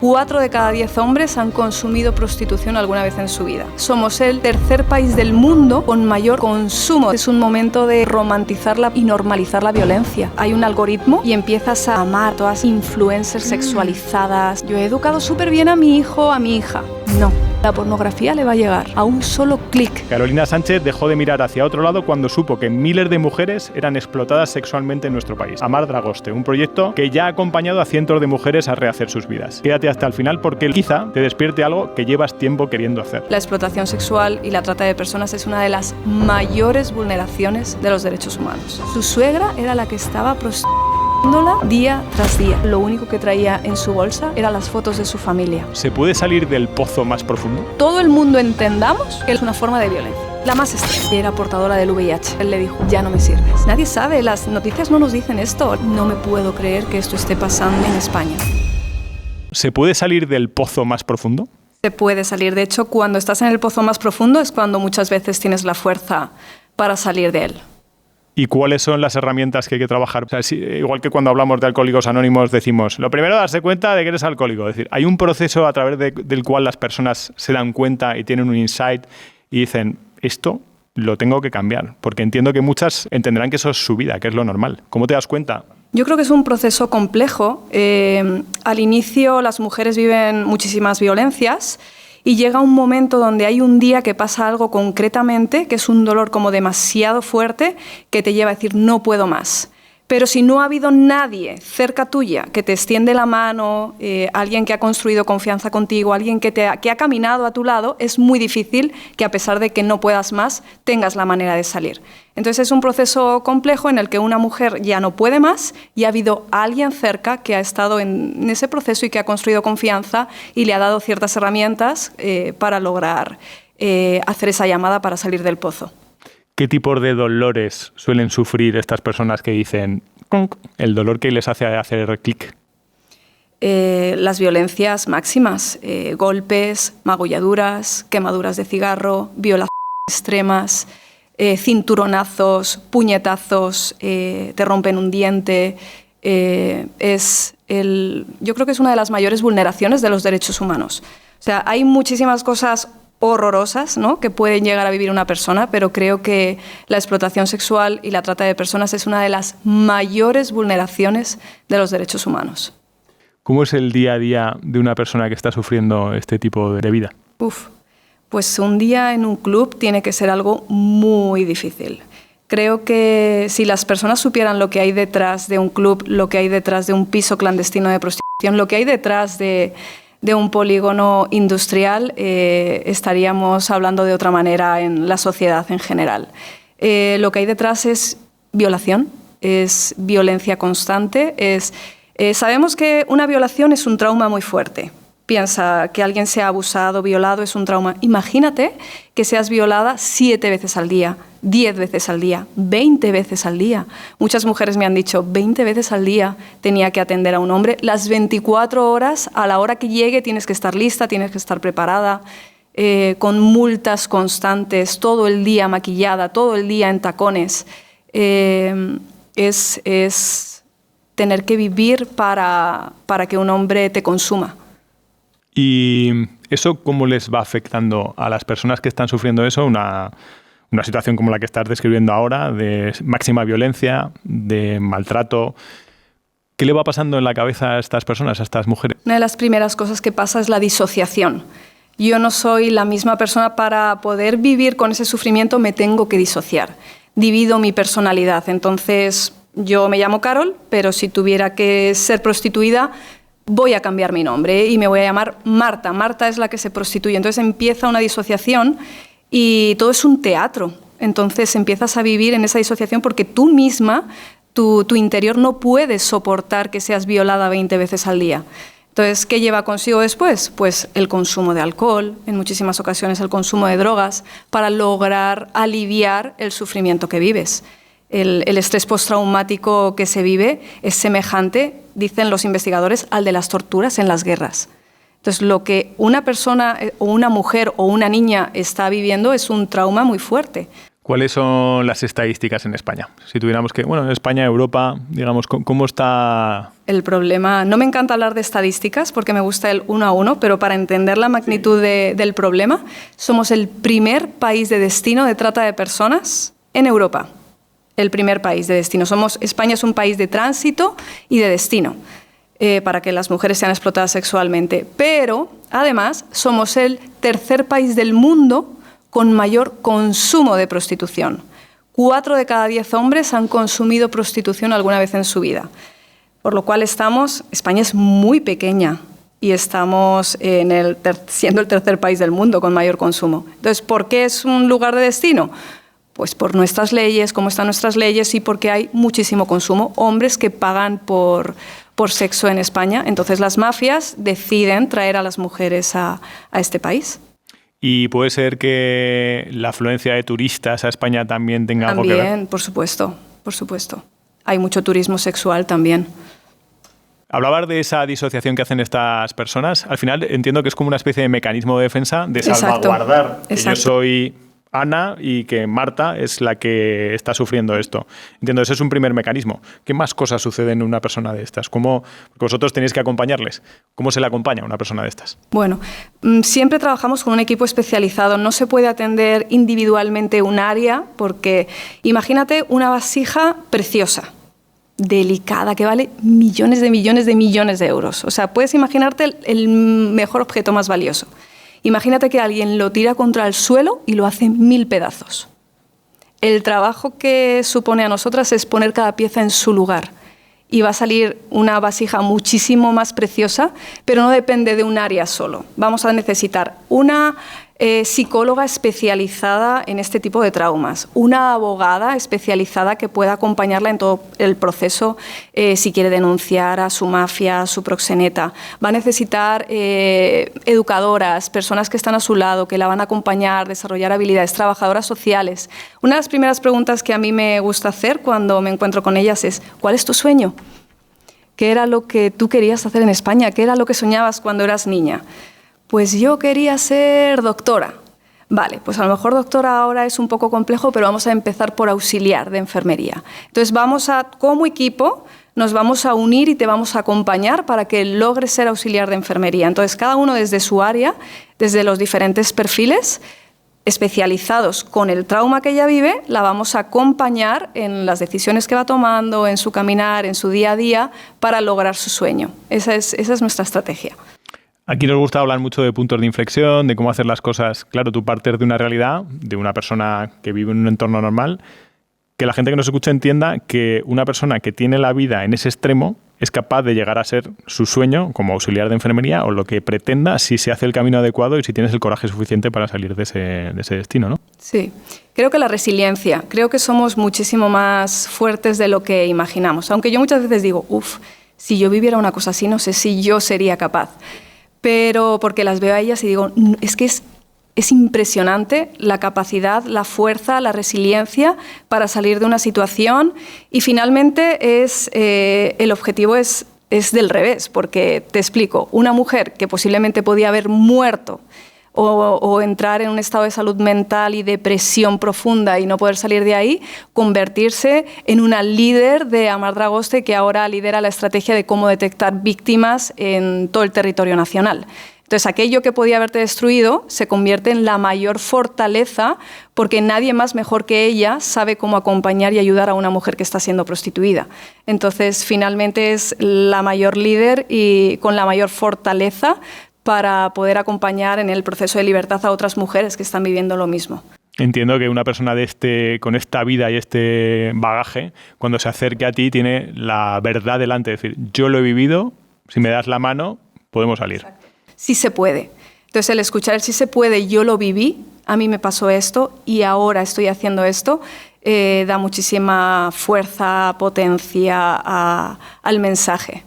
4 de cada 10 hombres han consumido prostitución alguna vez en su vida. Somos el tercer país del mundo con mayor consumo. Es un momento de romantizarla y normalizar la violencia. Hay un algoritmo y empiezas a amar a todas influencers sexualizadas. Yo he educado súper bien a mi hijo, a mi hija. No. La pornografía le va a llegar a un solo clic. Carolina Sánchez dejó de mirar hacia otro lado cuando supo que miles de mujeres eran explotadas sexualmente en nuestro país. Amar Dragoste, un proyecto que ya ha acompañado a cientos de mujeres a rehacer sus vidas. Quédate hasta el final porque quizá te despierte algo que llevas tiempo queriendo hacer. La explotación sexual y la trata de personas es una de las mayores vulneraciones de los derechos humanos. Su suegra era la que estaba prostituyéndola día tras día. Lo único que traía en su bolsa eran las fotos de su familia. ¿Se puede salir del pozo más profundo? Todo el mundo entendamos que es una forma de violencia. La más extrema era portadora del VIH. Él le dijo, ya no me sirves. Nadie sabe, las noticias no nos dicen esto. No me puedo creer que esto esté pasando en España. ¿Se puede salir del pozo más profundo? Se puede salir. De hecho, cuando estás en el pozo más profundo es cuando muchas veces tienes la fuerza para salir de él. ¿Y cuáles son las herramientas que hay que trabajar? O sea, igual que cuando hablamos de Alcohólicos Anónimos decimos, lo primero es darse cuenta de que eres alcohólico. Es decir, hay un proceso a través del cual las personas se dan cuenta y tienen un insight y dicen, esto lo tengo que cambiar. Porque entiendo que muchas entenderán que eso es su vida, que es lo normal. ¿Cómo te das cuenta? Yo creo que es un proceso complejo. Al inicio las mujeres viven muchísimas violencias y llega un momento donde hay un día que pasa algo concretamente, que es un dolor como demasiado fuerte, que te lleva a decir no puedo más. Pero si no ha habido nadie cerca tuya que te extiende la mano, alguien que ha construido confianza contigo, alguien que ha caminado a tu lado, es muy difícil que a pesar de que no puedas más, tengas la manera de salir. Entonces es un proceso complejo en el que una mujer ya no puede más y ha habido alguien cerca que ha estado en ese proceso y que ha construido confianza y le ha dado ciertas herramientas para lograr hacer esa llamada para salir del pozo. ¿Qué tipos de dolores suelen sufrir estas personas que dicen el dolor que les hace hacer clic? Las violencias máximas, golpes, magulladuras, quemaduras de cigarro, violaciones extremas, cinturonazos, puñetazos, te rompen un diente. Yo creo que es una de las mayores vulneraciones de los derechos humanos. O sea, hay muchísimas cosas horrorosas, ¿no?, que pueden llegar a vivir una persona, pero creo que la explotación sexual y la trata de personas es una de las mayores vulneraciones de los derechos humanos. ¿Cómo es el día a día de una persona que está sufriendo este tipo de vida? Pues un día en un club tiene que ser algo muy difícil. Creo que si las personas supieran lo que hay detrás de un club, lo que hay detrás de un piso clandestino de prostitución, lo que hay detrás de un polígono industrial, estaríamos hablando de otra manera en la sociedad en general. Lo que hay detrás es violación, es violencia constante. Sabemos que una violación es un trauma muy fuerte. Piensa que alguien sea abusado, violado, es un trauma. Imagínate que seas violada 7 veces al día, 10 veces al día, 20 veces al día. Muchas mujeres me han dicho, 20 veces al día tenía que atender a un hombre. Las 24 horas, a la hora que llegue, tienes que estar lista, tienes que estar preparada, con multas constantes, todo el día maquillada, todo el día en tacones. Es tener que vivir para que un hombre te consuma. ¿Y eso cómo les va afectando a las personas que están sufriendo eso? Una situación como la que estás describiendo ahora, de máxima violencia, de maltrato. ¿Qué le va pasando en la cabeza a estas personas, a estas mujeres? Una de las primeras cosas que pasa es la disociación. Yo no soy la misma persona. Para poder vivir con ese sufrimiento me tengo que disociar. Divido mi personalidad. Entonces, yo me llamo Carol, pero si tuviera que ser prostituida, voy a cambiar mi nombre y me voy a llamar Marta. Marta es la que se prostituye. Entonces empieza una disociación y todo es un teatro. Entonces empiezas a vivir en esa disociación porque tú misma, tu interior no puedes soportar que seas violada 20 veces al día. Entonces, ¿qué lleva consigo después? Pues el consumo de alcohol, en muchísimas ocasiones el consumo de drogas, para lograr aliviar el sufrimiento que vives. El estrés postraumático que se vive es semejante, dicen los investigadores, al de las torturas en las guerras. Entonces, lo que una persona o una mujer o una niña está viviendo es un trauma muy fuerte. ¿Cuáles son las estadísticas en España? Si tuviéramos que, en España, Europa, digamos, ¿cómo está? El problema, no me encanta hablar de estadísticas porque me gusta el 1 a 1, pero para entender la magnitud del problema, somos el primer país de destino de trata de personas en Europa. El primer país de destino. España es un país de tránsito y de destino para que las mujeres sean explotadas sexualmente. Pero, además, somos el tercer país del mundo con mayor consumo de prostitución. 4 de cada 10 hombres han consumido prostitución alguna vez en su vida. Por lo cual España es muy pequeña y estamos siendo el tercer país del mundo con mayor consumo. Entonces, ¿por qué es un lugar de destino? Pues por nuestras leyes, cómo están nuestras leyes y porque hay muchísimo consumo. Hombres que pagan por sexo en España. Entonces, las mafias deciden traer a las mujeres a este país. ¿Y puede ser que la afluencia de turistas a España también tenga algo que ver? También, por supuesto, por supuesto. Hay mucho turismo sexual también. Hablabas de esa disociación que hacen estas personas. Al final entiendo que es como una especie de mecanismo de defensa de salvaguardar que yo soy Ana y que Marta es la que está sufriendo esto. Entiendo, ese es un primer mecanismo. ¿Qué más cosas suceden en una persona de estas? Porque vosotros tenéis que acompañarles. ¿Cómo se le acompaña a una persona de estas? Bueno, siempre trabajamos con un equipo especializado. No se puede atender individualmente un área porque imagínate una vasija preciosa, delicada, que vale millones de euros. O sea, puedes imaginarte el mejor objeto más valioso. Imagínate que alguien lo tira contra el suelo y lo hace 1000 pedazos. El trabajo que supone a nosotras es poner cada pieza en su lugar. Y va a salir una vasija muchísimo más preciosa, pero no depende de un área solo. Vamos a necesitar una psicóloga especializada en este tipo de traumas, una abogada especializada que pueda acompañarla en todo el proceso si quiere denunciar a su mafia, a su proxeneta. Va a necesitar educadoras, personas que están a su lado, que la van a acompañar, desarrollar habilidades, trabajadoras sociales. Una de las primeras preguntas que a mí me gusta hacer cuando me encuentro con ellas es ¿cuál es tu sueño? ¿Qué era lo que tú querías hacer en España? ¿Qué era lo que soñabas cuando eras niña? Pues yo quería ser doctora. Vale, pues a lo mejor doctora ahora es un poco complejo, pero vamos a empezar por auxiliar de enfermería. Entonces como equipo, nos vamos a unir y te vamos a acompañar para que logres ser auxiliar de enfermería. Entonces cada uno desde su área, desde los diferentes perfiles especializados con el trauma que ella vive, la vamos a acompañar en las decisiones que va tomando, en su caminar, en su día a día, para lograr su sueño. Esa es nuestra estrategia. Aquí nos gusta hablar mucho de puntos de inflexión, de cómo hacer las cosas. Claro, tú partes de una realidad, de una persona que vive en un entorno normal, que la gente que nos escucha entienda que una persona que tiene la vida en ese extremo es capaz de llegar a ser su sueño como auxiliar de enfermería o lo que pretenda si se hace el camino adecuado y si tienes el coraje suficiente para salir de ese destino, ¿no? Sí, creo que la resiliencia, creo que somos muchísimo más fuertes de lo que imaginamos. Aunque yo muchas veces digo, si yo viviera una cosa así, no sé si yo sería capaz. Pero porque las veo a ellas y digo, es que es impresionante la capacidad, la fuerza, la resiliencia para salir de una situación y finalmente el objetivo es del revés, porque te explico, una mujer que posiblemente podía haber muerto o entrar en un estado de salud mental y depresión profunda y no poder salir de ahí, convertirse en una líder de Amar Dragoste que ahora lidera la estrategia de cómo detectar víctimas en todo el territorio nacional. Entonces, aquello que podía haberte destruido se convierte en la mayor fortaleza porque nadie más mejor que ella sabe cómo acompañar y ayudar a una mujer que está siendo prostituida. Entonces, finalmente es la mayor líder y con la mayor fortaleza para poder acompañar en el proceso de libertad a otras mujeres que están viviendo lo mismo. Entiendo que una persona con esta vida y este bagaje, cuando se acerque a ti, tiene la verdad delante. Es decir, yo lo he vivido, si me das la mano, podemos salir. Exacto. Sí se puede. Entonces, el escuchar el sí se puede, yo lo viví, a mí me pasó esto y ahora estoy haciendo esto, da muchísima fuerza, potencia al mensaje.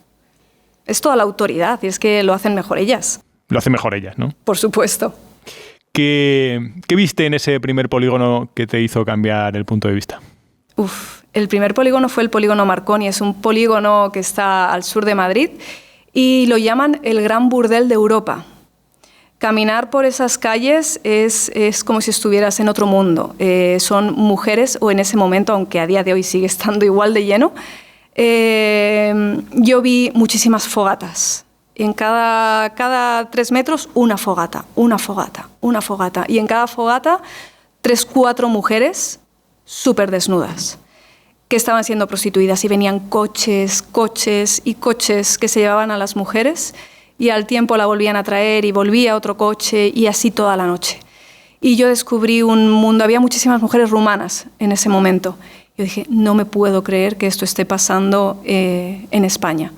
Es toda la autoridad y es que lo hacen mejor ellas. Lo hacen mejor ellas, ¿no? Por supuesto. ¿Qué viste en ese primer polígono que te hizo cambiar el punto de vista? El primer polígono fue el polígono Marconi. Es un polígono que está al sur de Madrid y lo llaman el gran burdel de Europa. Caminar por esas calles es como si estuvieras en otro mundo. Son mujeres, o en ese momento, aunque a día de hoy sigue estando igual de lleno, yo vi muchísimas fogatas. En cada 3 metros, una fogata. Y en cada fogata, 3, 4 mujeres súper desnudas, que estaban siendo prostituidas, y venían coches que se llevaban a las mujeres, y al tiempo la volvían a traer y volvía otro coche, y así toda la noche. Y yo descubrí un mundo, había muchísimas mujeres rumanas en ese momento. Yo dije, no me puedo creer que esto esté pasando en España.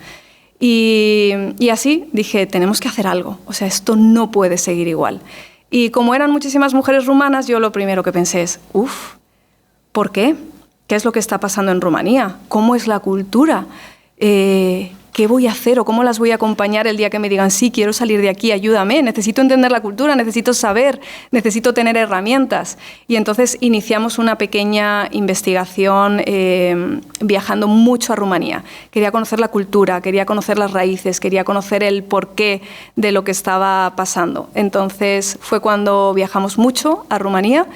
Y así dije, tenemos que hacer algo, o sea, esto no puede seguir igual. Y como eran muchísimas mujeres rumanas, yo lo primero que pensé es, ¿por qué? ¿Qué es lo que está pasando en Rumanía? ¿Cómo es la cultura? ¿Qué voy a hacer o cómo las voy a acompañar el día que me digan, sí, quiero salir de aquí, ayúdame, necesito entender la cultura, necesito saber, necesito tener herramientas? Y entonces iniciamos una pequeña investigación viajando mucho a Rumanía. Quería conocer la cultura, quería conocer las raíces, quería conocer el porqué de lo que estaba pasando. Entonces fue cuando viajamos mucho a Rumanía,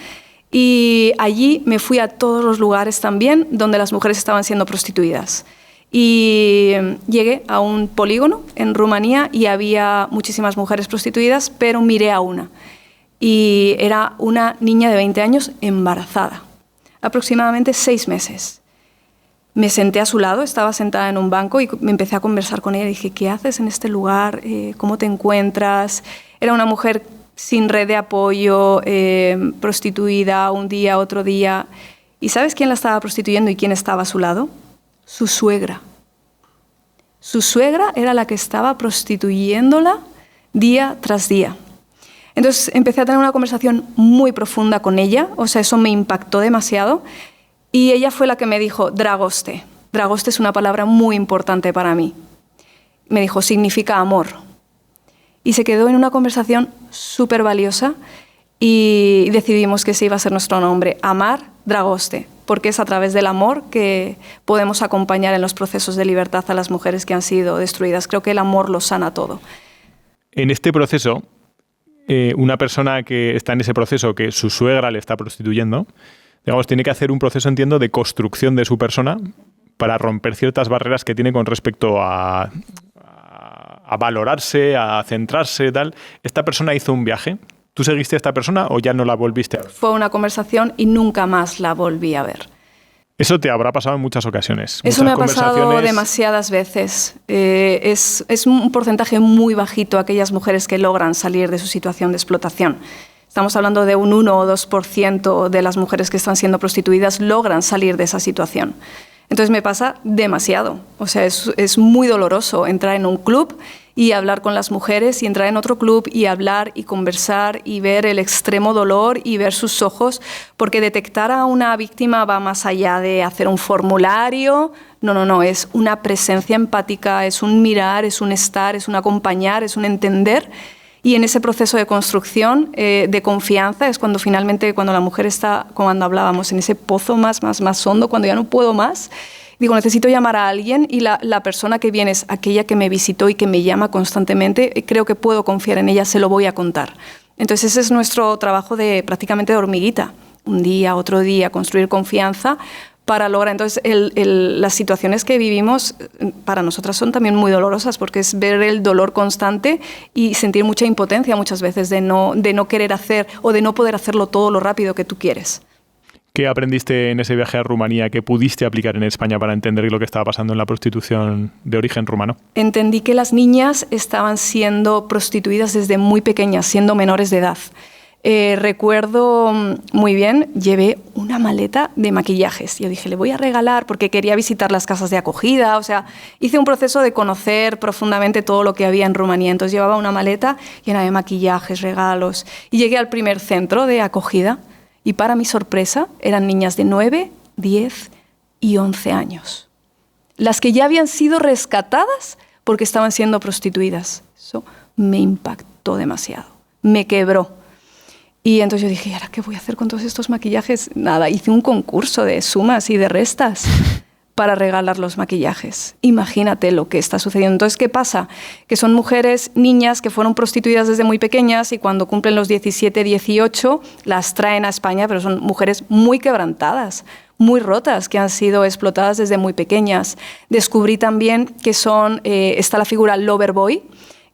y allí me fui a todos los lugares también donde las mujeres estaban siendo prostituidas. Y llegué a un polígono en Rumanía y había muchísimas mujeres prostituidas, pero miré a una. Y era una niña de 20 años embarazada, aproximadamente 6 meses. Me senté a su lado, estaba sentada en un banco, y me empecé a conversar con ella. Dije, ¿qué haces en este lugar? ¿Cómo te encuentras? Era una mujer sin red de apoyo, prostituida un día, otro día. ¿Y sabes quién la estaba prostituyendo y quién estaba a su lado? Su suegra. Su suegra era la que estaba prostituyéndola día tras día. Entonces empecé a tener una conversación muy profunda con ella, o sea, eso me impactó demasiado, y ella fue la que me dijo, Dragoste. Dragoste es una palabra muy importante para mí. Me dijo, significa amor. Y se quedó en una conversación súper valiosa, y decidimos que ese iba a ser nuestro nombre, Amar Dragoste, porque es a través del amor que podemos acompañar en los procesos de libertad a las mujeres que han sido destruidas. Creo que el amor lo sana todo. En este proceso, una persona que está en ese proceso, que su suegra le está prostituyendo, digamos, tiene que hacer un proceso, entiendo, de construcción de su persona para romper ciertas barreras que tiene con respecto a valorarse, a centrarse, tal. Esta persona hizo un viaje. ¿Tú seguiste a esta persona o ya no la volviste a ver? Fue una conversación y nunca más la volví a ver. Eso te habrá pasado en muchas ocasiones. Eso me ha pasado demasiadas veces. Es un porcentaje muy bajito aquellas mujeres que logran salir de su situación de explotación. Estamos hablando de un 1 o 2% de las mujeres que están siendo prostituidas logran salir de esa situación. Entonces me pasa demasiado. O sea, es muy doloroso entrar en un club y hablar con las mujeres, y entrar en otro club y hablar y conversar y ver el extremo dolor y ver sus ojos, porque detectar a una víctima va más allá de hacer un formulario. No, es una presencia empática, es un mirar, es un estar, es un acompañar, es un entender. Y en ese proceso de construcción, de confianza, es cuando finalmente, cuando la mujer está, cuando hablábamos, en ese pozo más hondo, cuando ya no puedo más, digo, necesito llamar a alguien, y la persona que viene es aquella que me visitó y que me llama constantemente, creo que puedo confiar en ella, se lo voy a contar. Entonces ese es nuestro trabajo prácticamente de hormiguita, un día, otro día, construir confianza para lograr. Entonces las situaciones que vivimos para nosotras son también muy dolorosas, porque es ver el dolor constante y sentir mucha impotencia muchas veces de no querer hacer o de no poder hacerlo todo lo rápido que tú quieres. ¿Qué aprendiste en ese viaje a Rumanía que pudiste aplicar en España para entender lo que estaba pasando en la prostitución de origen rumano? Entendí que las niñas estaban siendo prostituidas desde muy pequeñas, siendo menores de edad. Recuerdo muy bien, llevé una maleta de maquillajes. Yo dije, le voy a regalar, porque quería visitar las casas de acogida. O sea, hice un proceso de conocer profundamente todo lo que había en Rumanía. Entonces llevaba una maleta llena de maquillajes, regalos. Y llegué al primer centro de acogida. Y para mi sorpresa, eran niñas de 9, 10 y 11 años. Las que ya habían sido rescatadas porque estaban siendo prostituidas. Eso me impactó demasiado, me quebró. Y entonces yo dije, ¿y ahora qué voy a hacer con todos estos maquillajes? Nada, hice un concurso de sumas y de restas para regalar los maquillajes. Imagínate lo que está sucediendo. Entonces, ¿qué pasa? Que son mujeres, niñas, que fueron prostituidas desde muy pequeñas y cuando cumplen los 17, 18, las traen a España, pero son mujeres muy quebrantadas, muy rotas, que han sido explotadas desde muy pequeñas. Descubrí también que está la figura lover boy,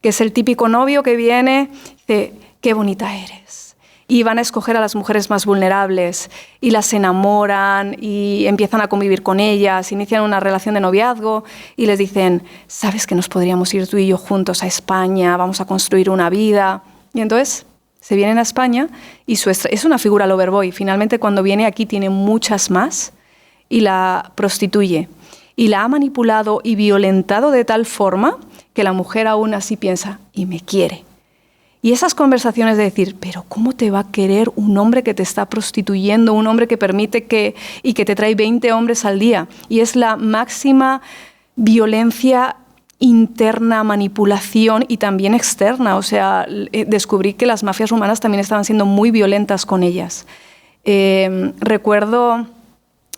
que es el típico novio que viene y dice, qué bonita eres. Y van a escoger a las mujeres más vulnerables y las enamoran y empiezan a convivir con ellas, inician una relación de noviazgo y les dicen, ¿sabes que nos podríamos ir tú y yo juntos a España? Vamos a construir una vida. Y entonces se vienen a España y es una figura lover boy. Finalmente, cuando viene aquí tiene muchas más y la prostituye. Y la ha manipulado y violentado de tal forma que la mujer aún así piensa, y me quiere. Y esas conversaciones de decir, pero ¿cómo te va a querer un hombre que te está prostituyendo, un hombre que permite y que te trae 20 hombres al día? Y es la máxima violencia interna, manipulación y también externa. O sea, descubrí que las mafias rumanas también estaban siendo muy violentas con ellas. Recuerdo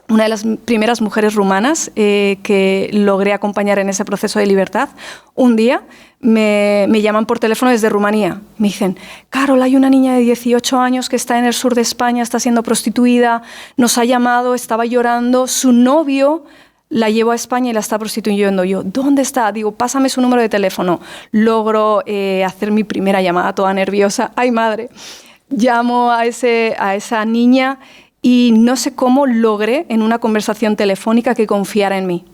una de las primeras mujeres rumanas que logré acompañar en ese proceso de libertad. Un día me llaman por teléfono desde Rumanía. Me dicen, Carol, hay una niña de 18 años que está en el sur de España, está siendo prostituida, nos ha llamado, estaba llorando, su novio la llevó a España y la está prostituyendo. Yo, ¿dónde está? Digo, pásame su número de teléfono. Logro hacer mi primera llamada toda nerviosa. ¡Ay, madre! Llamo a esa niña y no sé cómo logré en una conversación telefónica que confiara en mí.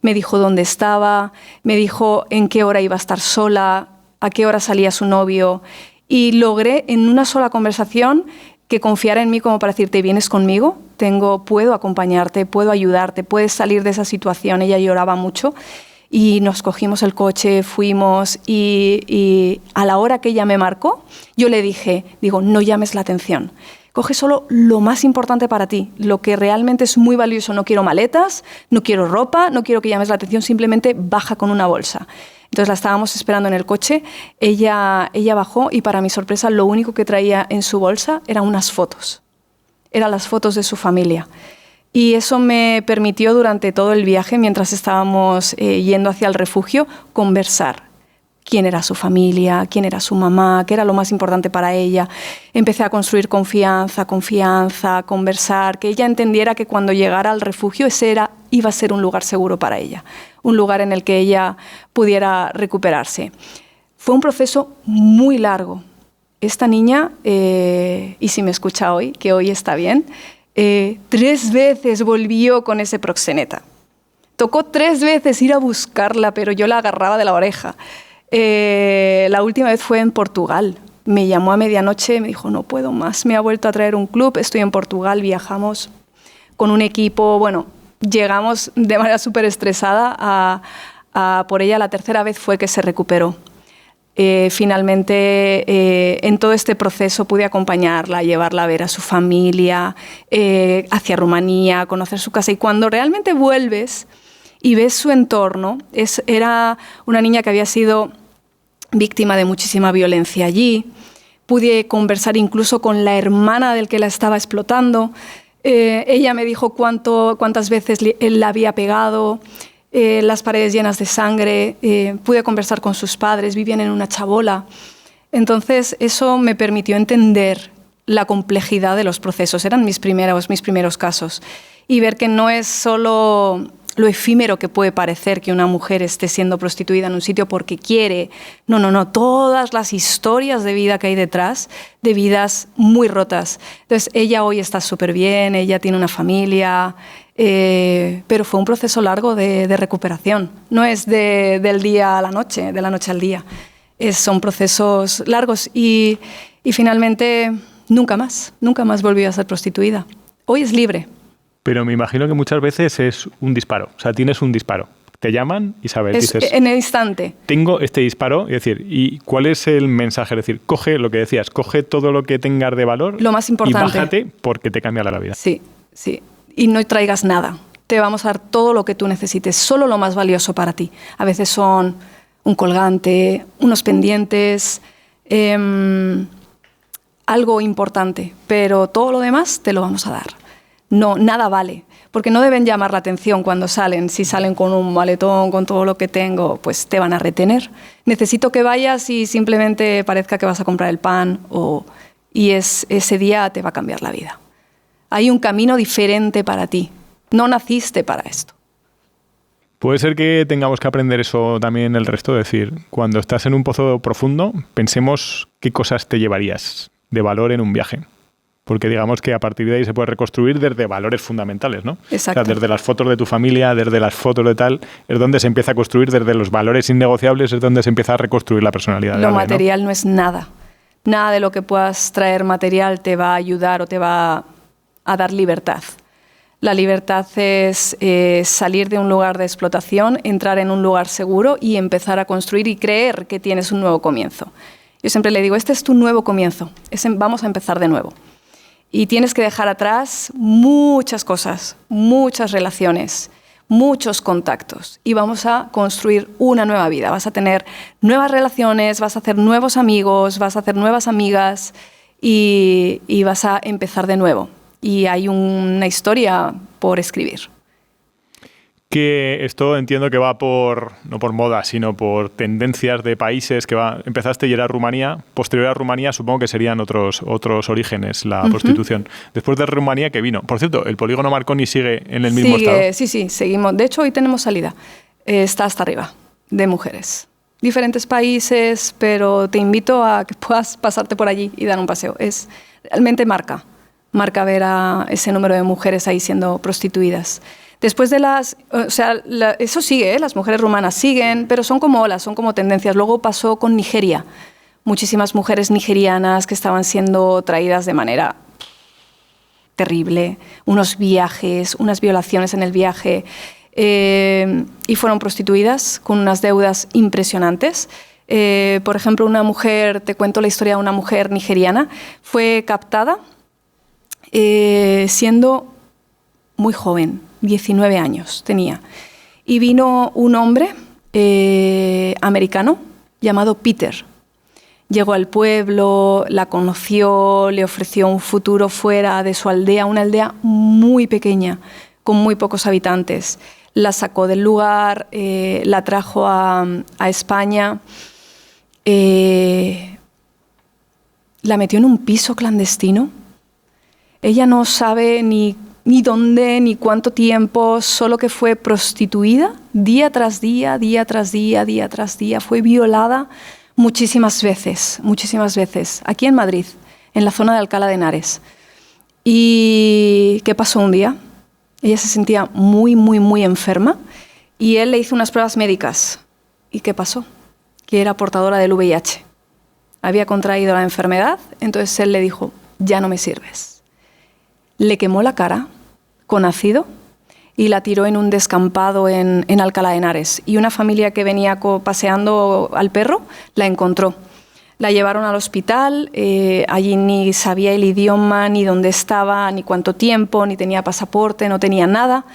Me dijo dónde estaba, me dijo en qué hora iba a estar sola, a qué hora salía su novio. Y logré en una sola conversación que confiara en mí como para decirte, ¿vienes conmigo? Puedo acompañarte, puedo ayudarte, puedes salir de esa situación. Ella lloraba mucho y nos cogimos el coche, fuimos y a la hora que ella me marcó, yo le dije, no llames la atención. Coge solo lo más importante para ti, lo que realmente es muy valioso. No quiero maletas, no quiero ropa, no quiero que llames la atención, simplemente baja con una bolsa. Entonces la estábamos esperando en el coche, ella bajó y para mi sorpresa lo único que traía en su bolsa eran unas fotos. Eran las fotos de su familia. Y eso me permitió durante todo el viaje, mientras estábamos yendo hacia el refugio, conversar. Quién era su familia, quién era su mamá, qué era lo más importante para ella. Empecé a construir confianza, conversar, que ella entendiera que cuando llegara al refugio iba a ser un lugar seguro para ella, un lugar en el que ella pudiera recuperarse. Fue un proceso muy largo. Esta niña, y si me escucha hoy, que hoy está bien, 3 veces volvió con ese proxeneta. Tocó 3 veces ir a buscarla, pero yo la agarraba de la oreja. La última vez fue en Portugal. Me llamó a medianoche, me dijo, no puedo más, me ha vuelto a traer un club, estoy en Portugal, viajamos con un equipo, llegamos de manera súper estresada a por ella. La 3ª vez fue que se recuperó. Finalmente, en todo este proceso pude acompañarla, llevarla a ver a su familia, hacia Rumanía, conocer su casa. Y cuando realmente vuelves y ves su entorno, era una niña que había sido víctima de muchísima violencia allí. Pude conversar incluso con la hermana del que la estaba explotando. Ella me dijo cuántas veces él la había pegado, las paredes llenas de sangre. Pude conversar con sus padres, vivían en una chabola. Entonces eso me permitió entender la complejidad de los procesos. Eran mis primeros casos. Y ver que no es solo lo efímero que puede parecer que una mujer esté siendo prostituida en un sitio porque quiere. No. Todas las historias de vida que hay detrás, de vidas muy rotas. Entonces, ella hoy está súper bien, ella tiene una familia, pero fue un proceso largo de recuperación. No es del día a la noche, de la noche al día. Son procesos largos y finalmente nunca más volvió a ser prostituida. Hoy es libre. Pero me imagino que muchas veces es un disparo. O sea, tienes un disparo. Te llaman y sabes, dices... En el instante. Tengo este disparo. Es decir, ¿y cuál es el mensaje? Es decir, coge lo que decías, coge todo lo que tengas de valor. Lo más importante. Y bájate porque te cambia la vida. Sí. Y no traigas nada. Te vamos a dar todo lo que tú necesites. Solo lo más valioso para ti. A veces son un colgante, unos pendientes, algo importante. Pero todo lo demás te lo vamos a dar. No, nada vale, porque no deben llamar la atención cuando salen. Si salen con un maletón, con todo lo que tengo, pues te van a retener. Necesito que vayas y simplemente parezca que vas a comprar el pan y ese día te va a cambiar la vida. Hay un camino diferente para ti. No naciste para esto. Puede ser que tengamos que aprender eso también el resto, es decir, cuando estás en un pozo profundo, pensemos qué cosas te llevarías de valor en un viaje. Porque digamos que a partir de ahí se puede reconstruir desde valores fundamentales, ¿no? Exacto. O sea, desde las fotos de tu familia, desde las fotos de tal, es donde se empieza a construir, desde los valores innegociables es donde se empieza a reconstruir la personalidad. Lo material no es nada. Nada de lo que puedas traer material te va a ayudar o te va a dar libertad. La libertad es salir de un lugar de explotación, entrar en un lugar seguro y empezar a construir y creer que tienes un nuevo comienzo. Yo siempre le digo, este es tu nuevo comienzo, vamos a empezar de nuevo. Y tienes que dejar atrás muchas cosas, muchas relaciones, muchos contactos. Y vamos a construir una nueva vida. Vas a tener nuevas relaciones, vas a hacer nuevos amigos, vas a hacer nuevas amigas y vas a empezar de nuevo. Y hay una historia por escribir. Que esto entiendo que va no por moda, sino por tendencias de países que empezaste y era Rumanía. Posterior a Rumanía supongo que serían otros orígenes la prostitución. Después de Rumanía, ¿qué vino? Por cierto, ¿el polígono Marconi sigue en el mismo estado? Sí, seguimos. De hecho, hoy tenemos salida. Está hasta arriba, de mujeres. Diferentes países, pero te invito a que puedas pasarte por allí y dar un paseo. Realmente marca ver a ese número de mujeres ahí siendo prostituidas. Después de eso sigue, las mujeres rumanas siguen, pero son como olas, son como tendencias. Luego pasó con Nigeria. Muchísimas mujeres nigerianas que estaban siendo traídas de manera terrible, unos viajes, unas violaciones en el viaje, y fueron prostituidas con unas deudas impresionantes. Por ejemplo, te cuento la historia de una mujer nigeriana, fue captada siendo muy joven, 19 años tenía. Y vino un hombre americano llamado Peter. Llegó al pueblo, la conoció, le ofreció un futuro fuera de su aldea, una aldea muy pequeña, con muy pocos habitantes. La sacó del lugar, la trajo a España, la metió en un piso clandestino. Ella no sabe ni dónde, ni cuánto tiempo, solo que fue prostituida día tras día, día tras día, día tras día. Fue violada muchísimas veces, aquí en Madrid, en la zona de Alcalá de Henares. ¿Y qué pasó un día? Ella se sentía muy, muy, muy enferma y él le hizo unas pruebas médicas. ¿Y qué pasó? Que era portadora del VIH. Había contraído la enfermedad, entonces él le dijo, ya no me sirves. Le quemó la cara con ácido y la tiró en un descampado en Alcalá de Henares. Y una familia que venía paseando al perro la encontró. La llevaron al hospital, allí ni sabía el idioma, ni dónde estaba, ni cuánto tiempo, ni tenía pasaporte, no tenía nada.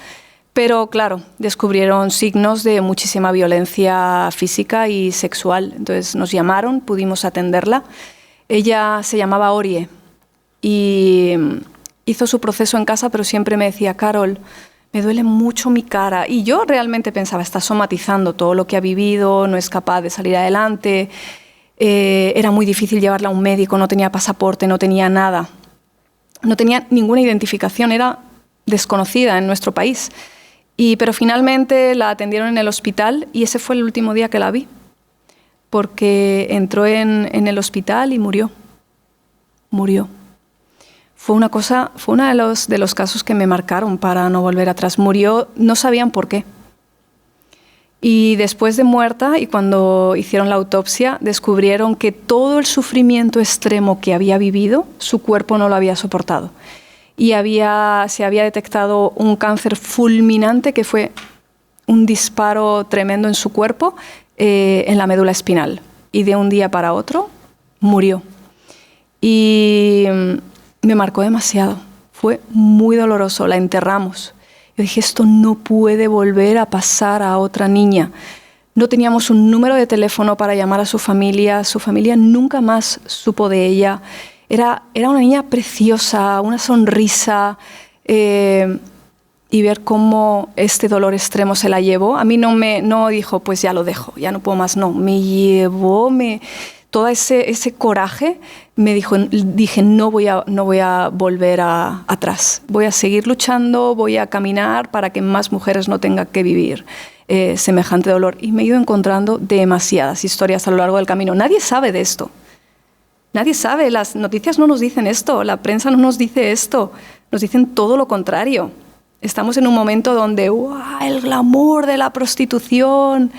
Pero claro, descubrieron signos de muchísima violencia física y sexual. Entonces nos llamaron, pudimos atenderla. Ella se llamaba Orie y hizo su proceso en casa, pero siempre me decía, Carol, me duele mucho mi cara. Y yo realmente pensaba, está somatizando todo lo que ha vivido, no es capaz de salir adelante. Era muy difícil llevarla a un médico, no tenía pasaporte, no tenía nada. No tenía ninguna identificación, era desconocida en nuestro país. Pero finalmente la atendieron en el hospital y ese fue el último día que la vi, porque entró en el hospital y murió. Murió. Fue uno de los casos que me marcaron para no volver atrás. Murió, no sabían por qué. Y después de muerta, y cuando hicieron la autopsia, descubrieron que todo el sufrimiento extremo que había vivido, su cuerpo no lo había soportado. Y se había detectado un cáncer fulminante que fue un disparo tremendo en su cuerpo, en la médula espinal. Y de un día para otro, murió. Y me marcó demasiado. Fue muy doloroso. La enterramos. Yo dije, esto no puede volver a pasar a otra niña. No teníamos un número de teléfono para llamar a su familia. Su familia nunca más supo de ella. Era una niña preciosa, una sonrisa. y ver cómo este dolor extremo se la llevó. A mí no dijo, pues ya lo dejo, ya no puedo más, no. Me llevó todo ese coraje, dije, no voy a volver atrás. Voy a seguir luchando, voy a caminar para que más mujeres no tengan que vivir semejante dolor. Y me he ido encontrando demasiadas historias a lo largo del camino. Nadie sabe de esto. Nadie sabe, las noticias no nos dicen esto, la prensa no nos dice esto, nos dicen todo lo contrario. Estamos en un momento donde el glamour de la prostitución,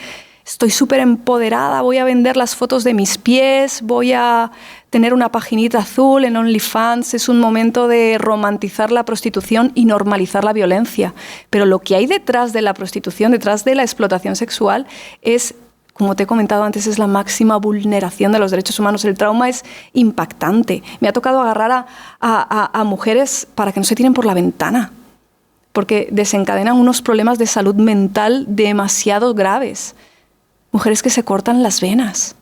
estoy súper empoderada, voy a vender las fotos de mis pies, voy a tener una paginita azul en OnlyFans. Es un momento de romantizar la prostitución y normalizar la violencia. Pero lo que hay detrás de la prostitución, detrás de la explotación sexual, es, como te he comentado antes, es la máxima vulneración de los derechos humanos. El trauma es impactante. Me ha tocado agarrar a mujeres para que no se tiren por la ventana, porque desencadenan unos problemas de salud mental demasiado graves. Mujeres que se cortan las venas.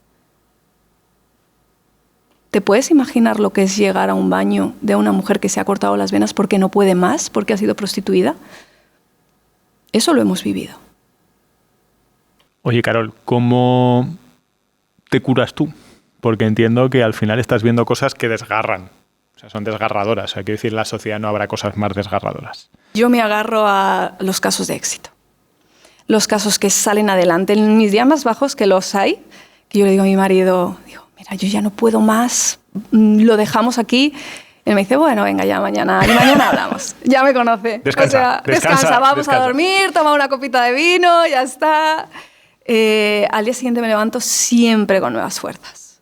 ¿Te puedes imaginar lo que es llegar a un baño de una mujer que se ha cortado las venas porque no puede más, porque ha sido prostituida? Eso lo hemos vivido. Oye, Carol, ¿cómo te curas tú? Porque entiendo que al final estás viendo cosas que desgarran. O sea, son desgarradoras. O sea, quiero decir, en la sociedad no habrá cosas más desgarradoras. Yo me agarro a los casos de éxito. Los casos que salen adelante. En mis días más bajos, que los hay, que yo le digo a mi marido, mira, yo ya no puedo más, lo dejamos aquí. Él me dice, bueno, venga, ya mañana hablamos. Ya me conoce. Descansa, vamos a dormir, toma una copita de vino, ya está. Al día siguiente me levanto siempre con nuevas fuerzas.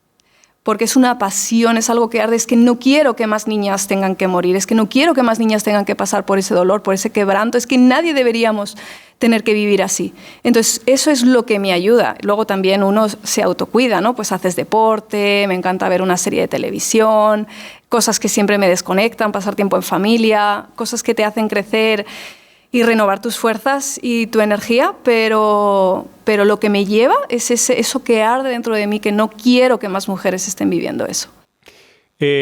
Porque es una pasión, es algo que arde. Es que no quiero que más niñas tengan que morir, es que no quiero que más niñas tengan que pasar por ese dolor, por ese quebranto. Es que nadie deberíamos tener que vivir así. Entonces, eso es lo que me ayuda. Luego también uno se autocuida, ¿no? Pues haces deporte, me encanta ver una serie de televisión, cosas que siempre me desconectan, pasar tiempo en familia, cosas que te hacen crecer y renovar tus fuerzas y tu energía, pero lo que me lleva es eso que arde dentro de mí, que no quiero que más mujeres estén viviendo eso.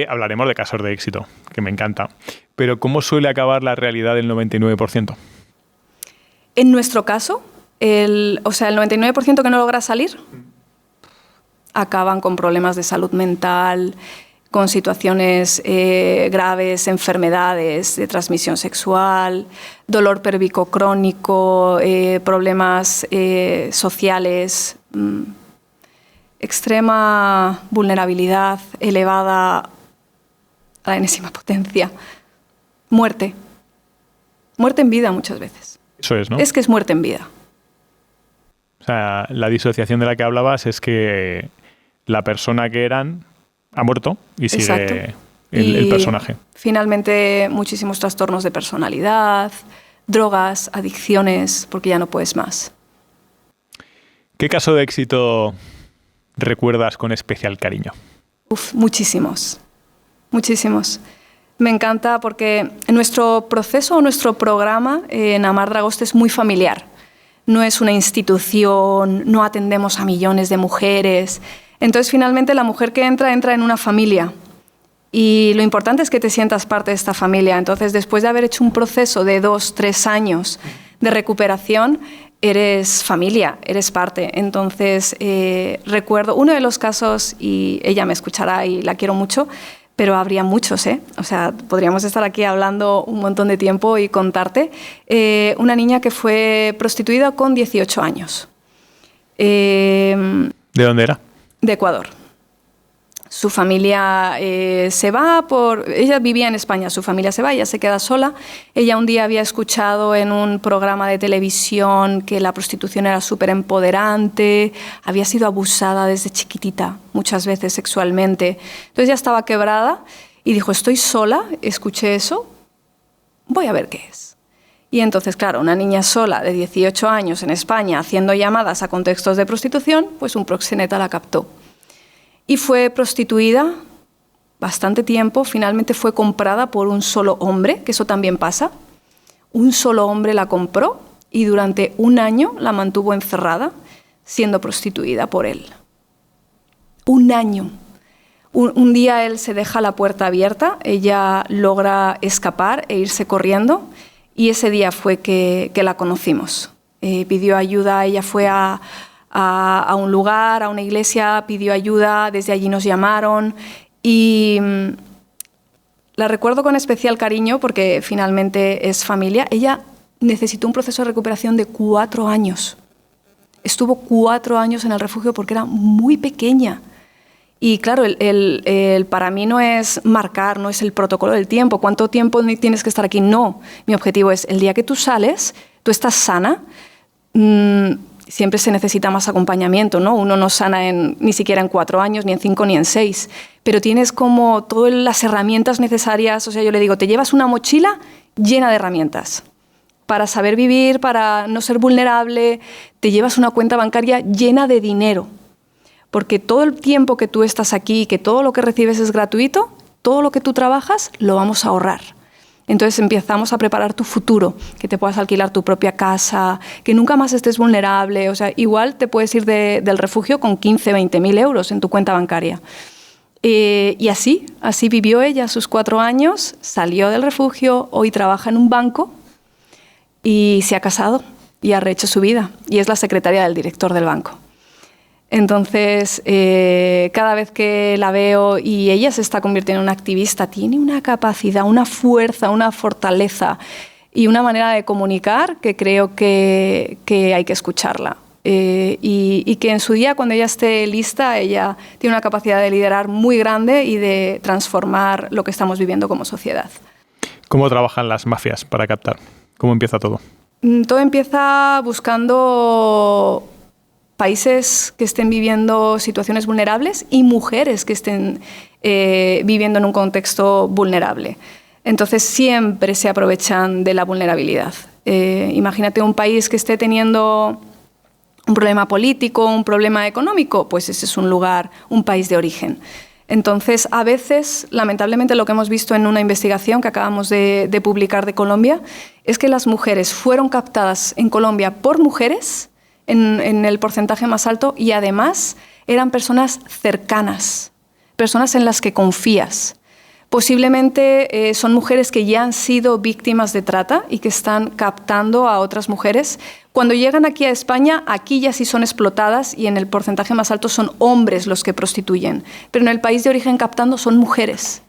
Hablaremos de casos de éxito, que me encanta. Pero ¿cómo suele acabar la realidad del 99%? En nuestro caso, el 99% que no logra salir, acaban con problemas de salud mental, con situaciones graves, enfermedades de transmisión sexual, dolor pélvico crónico, problemas sociales, extrema vulnerabilidad, elevada a la enésima potencia, muerte en vida muchas veces. Eso es, ¿no? Es que es muerte en vida. O sea, la disociación de la que hablabas es que la persona que eran ha muerto y sigue el personaje. Finalmente, muchísimos trastornos de personalidad, drogas, adicciones, porque ya no puedes más. ¿Qué caso de éxito recuerdas con especial cariño? Muchísimos. Muchísimos. Me encanta porque nuestro proceso, nuestro programa en Amar Dragoste es muy familiar. No es una institución, no atendemos a millones de mujeres. Entonces, finalmente, la mujer que entra en una familia. Y lo importante es que te sientas parte de esta familia. Entonces, después de haber hecho un proceso de 2-3 años de recuperación, eres familia, eres parte. Entonces, recuerdo uno de los casos, y ella me escuchará y la quiero mucho, pero habría muchos, ¿eh? O sea, podríamos estar aquí hablando un montón de tiempo y contarte. Una niña que fue prostituida con 18 años. ¿De dónde era? De Ecuador. Su familia se va ella vivía en España, su familia se va, ella se queda sola. Ella un día había escuchado en un programa de televisión que la prostitución era súper empoderante, había sido abusada desde chiquitita, muchas veces sexualmente. Entonces ya estaba quebrada y dijo, estoy sola, escuché eso, voy a ver qué es. Y entonces, claro, una niña sola de 18 años en España haciendo llamadas a contextos de prostitución, pues un proxeneta la captó. Y fue prostituida bastante tiempo, finalmente fue comprada por un solo hombre, que eso también pasa. Un solo hombre la compró y durante 1 año la mantuvo encerrada siendo prostituida por él. 1 año. Un día él se deja la puerta abierta, ella logra escapar e irse corriendo, y ese día fue que la conocimos. Pidió ayuda, ella fue a un lugar, a una iglesia, pidió ayuda, desde allí nos llamaron y la recuerdo con especial cariño porque finalmente es familia. Ella necesitó un proceso de recuperación de 4 años. Estuvo 4 años en el refugio porque era muy pequeña. Y claro, para mí no es marcar, no es el protocolo del tiempo. ¿Cuánto tiempo tienes que estar aquí? No. Mi objetivo es, el día que tú sales, tú estás sana, siempre se necesita más acompañamiento, ¿no? Uno no sana ni siquiera en 4 años, ni en 5, ni en 6. Pero tienes como todas las herramientas necesarias. O sea, yo le digo, te llevas una mochila llena de herramientas para saber vivir, para no ser vulnerable. Te llevas una cuenta bancaria llena de dinero. Porque todo el tiempo que tú estás aquí, que todo lo que recibes es gratuito, todo lo que tú trabajas lo vamos a ahorrar. Entonces empezamos a preparar tu futuro, que te puedas alquilar tu propia casa, que nunca más estés vulnerable. O sea, igual te puedes ir del refugio con 15, 20.000 euros en tu cuenta bancaria. Y así vivió ella sus 4 años, salió del refugio, hoy trabaja en un banco y se ha casado y ha rehecho su vida. Y es la secretaria del director del banco. Entonces, cada vez que la veo y ella se está convirtiendo en una activista, tiene una capacidad, una fuerza, una fortaleza y una manera de comunicar que creo que hay que escucharla. Y que en su día, cuando ella esté lista, ella tiene una capacidad de liderar muy grande y de transformar lo que estamos viviendo como sociedad. ¿Cómo trabajan las mafias para captar? ¿Cómo empieza todo? Todo empieza buscando países que estén viviendo situaciones vulnerables y mujeres que estén viviendo en un contexto vulnerable. Entonces siempre se aprovechan de la vulnerabilidad. Imagínate un país que esté teniendo un problema político, un problema económico, pues ese es un lugar, un país de origen. Entonces, a veces, lamentablemente, lo que hemos visto en una investigación que acabamos de publicar de Colombia es que las mujeres fueron captadas en Colombia por mujeres en el porcentaje más alto y además eran personas cercanas, personas en las que confías. Posiblemente son mujeres que ya han sido víctimas de trata y que están captando a otras mujeres. Cuando llegan aquí a España, aquí ya sí son explotadas y en el porcentaje más alto son hombres los que prostituyen. Pero en el país de origen captando son mujeres.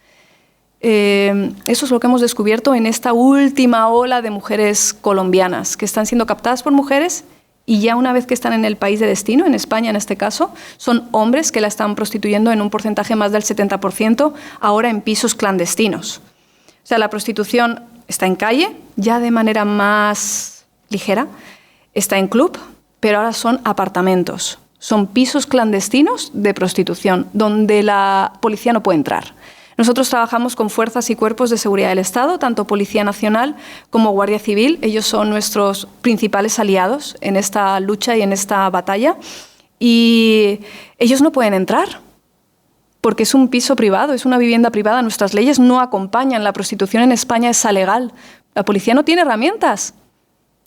Eso es lo que hemos descubierto en esta última ola de mujeres colombianas que están siendo captadas por mujeres. Y ya una vez que están en el país de destino, en España en este caso, son hombres que la están prostituyendo en un porcentaje más del 70%, ahora en pisos clandestinos. O sea, la prostitución está en calle, ya de manera más ligera, está en club, pero ahora son apartamentos. Son pisos clandestinos de prostitución, donde la policía no puede entrar. Nosotros trabajamos con fuerzas y cuerpos de seguridad del Estado, tanto Policía Nacional como Guardia Civil. Ellos son nuestros principales aliados en esta lucha y en esta batalla. Y ellos no pueden entrar porque es un piso privado, es una vivienda privada. Nuestras leyes no acompañan. La prostitución en España es alegal. La policía no tiene herramientas.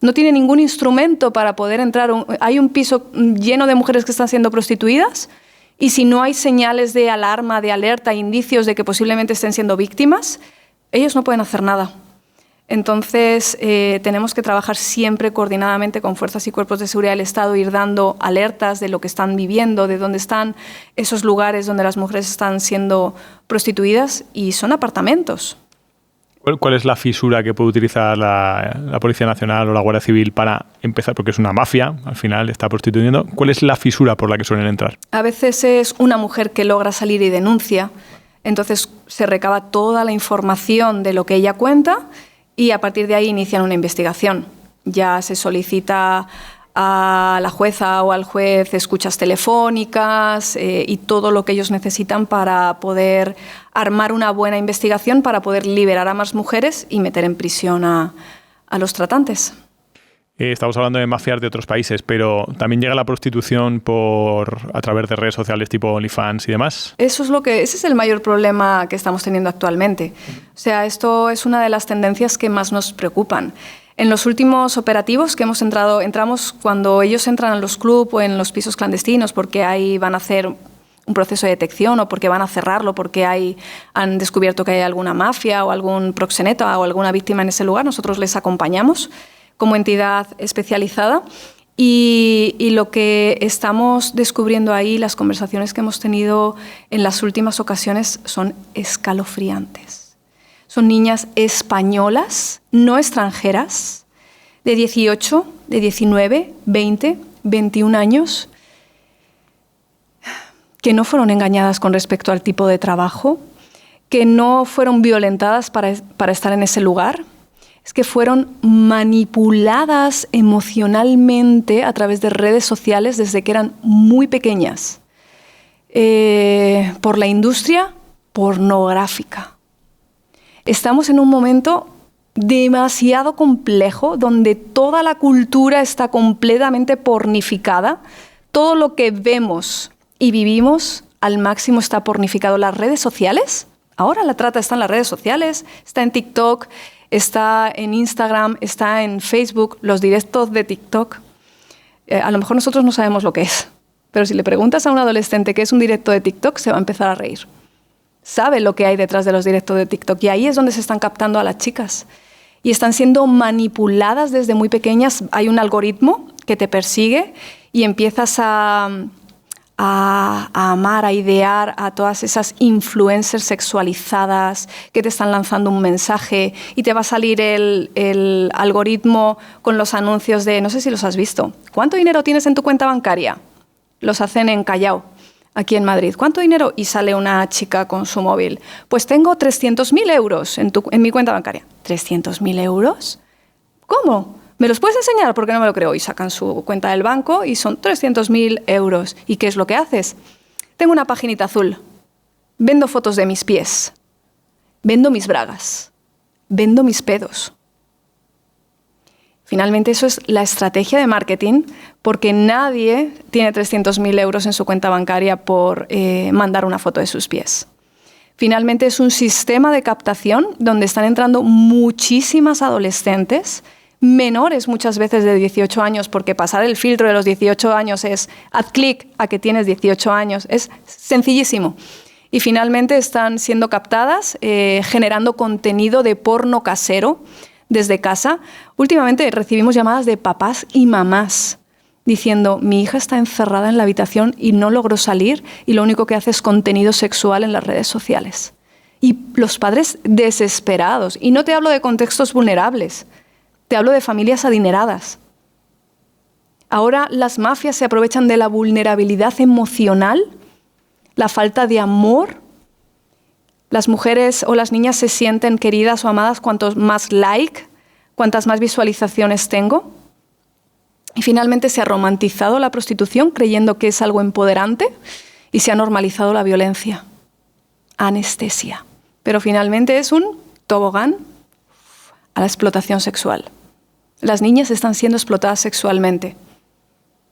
No tiene ningún instrumento para poder entrar. Hay un piso lleno de mujeres que están siendo prostituidas. Y si no hay señales de alarma, de alerta, indicios de que posiblemente estén siendo víctimas, ellos no pueden hacer nada. Entonces, tenemos que trabajar siempre coordinadamente con fuerzas y cuerpos de seguridad del Estado, ir dando alertas de lo que están viviendo, de dónde están esos lugares donde las mujeres están siendo prostituidas, y son apartamentos. ¿Cuál es la fisura que puede utilizar la Policía Nacional o la Guardia Civil para empezar? Porque es una mafia, al final está prostituyendo. ¿Cuál es la fisura por la que suelen entrar? A veces es una mujer que logra salir y denuncia, entonces se recaba toda la información de lo que ella cuenta y a partir de ahí inician una investigación. Ya se solicita a la jueza o al juez escuchas telefónicas y todo lo que ellos necesitan para poder armar una buena investigación, para poder liberar a más mujeres y meter en prisión a los tratantes. Estamos hablando de mafias de otros países, pero ¿también llega la prostitución a través de redes sociales tipo OnlyFans y demás? Ese es el mayor problema que estamos teniendo actualmente. O sea, esto es una de las tendencias que más nos preocupan. En los últimos operativos que entramos cuando ellos entran en los clubs o en los pisos clandestinos, porque ahí van a hacer un proceso de detección o porque van a cerrarlo, porque han descubierto que hay alguna mafia o algún proxeneta o alguna víctima en ese lugar, nosotros les acompañamos como entidad especializada. Y lo que estamos descubriendo ahí, las conversaciones que hemos tenido en las últimas ocasiones son escalofriantes. Son niñas españolas, no extranjeras, de 18, de 19, 20, 21 años, que no fueron engañadas con respecto al tipo de trabajo, que no fueron violentadas para estar en ese lugar, es que fueron manipuladas emocionalmente a través de redes sociales desde que eran muy pequeñas por la industria pornográfica. Estamos en un momento demasiado complejo donde toda la cultura está completamente pornificada. Todo lo que vemos y vivimos al máximo está pornificado. Las redes sociales, ahora la trata está en las redes sociales, está en TikTok, está en Instagram, está en Facebook, los directos de TikTok. A lo mejor nosotros no sabemos lo que es, pero si le preguntas a un adolescente qué es un directo de TikTok, se va a empezar a reír. Sabe lo que hay detrás de los directos de TikTok y ahí es donde se están captando a las chicas. Y están siendo manipuladas desde muy pequeñas. Hay un algoritmo que te persigue y empiezas a amar, a idear a todas esas influencers sexualizadas que te están lanzando un mensaje y te va a salir el algoritmo con los anuncios de, no sé si los has visto, ¿cuánto dinero tienes en tu cuenta bancaria? Los hacen en Callao, aquí en Madrid. ¿Cuánto dinero? Y sale una chica con su móvil. Pues tengo 300.000 euros en mi cuenta bancaria. ¿300.000 euros? ¿Cómo? ¿Me los puedes enseñar? Porque no me lo creo. Y sacan su cuenta del banco y son 300.000 euros. ¿Y qué es lo que haces? Tengo una paginita azul. Vendo fotos de mis pies. Vendo mis bragas. Vendo mis pedos. Finalmente eso es la estrategia de marketing porque nadie tiene 300.000 euros en su cuenta bancaria por mandar una foto de sus pies. Finalmente es un sistema de captación donde están entrando muchísimas adolescentes, menores muchas veces de 18 años, porque pasar el filtro de los 18 años es haz clic a que tienes 18 años, es sencillísimo. Y finalmente están siendo captadas, generando contenido de porno casero desde casa. Últimamente recibimos llamadas de papás y mamás diciendo, mi hija está encerrada en la habitación y no logró salir y lo único que hace es contenido sexual en las redes sociales. Y los padres desesperados. Y no te hablo de contextos vulnerables, te hablo de familias adineradas. Ahora las mafias se aprovechan de la vulnerabilidad emocional, la falta de amor. Las mujeres o las niñas se sienten queridas o amadas cuantos más like, cuantas más visualizaciones tengo. Y finalmente se ha romantizado la prostitución creyendo que es algo empoderante y se ha normalizado la violencia. Anestesia. Pero finalmente es un tobogán a la explotación sexual. Las niñas están siendo explotadas sexualmente.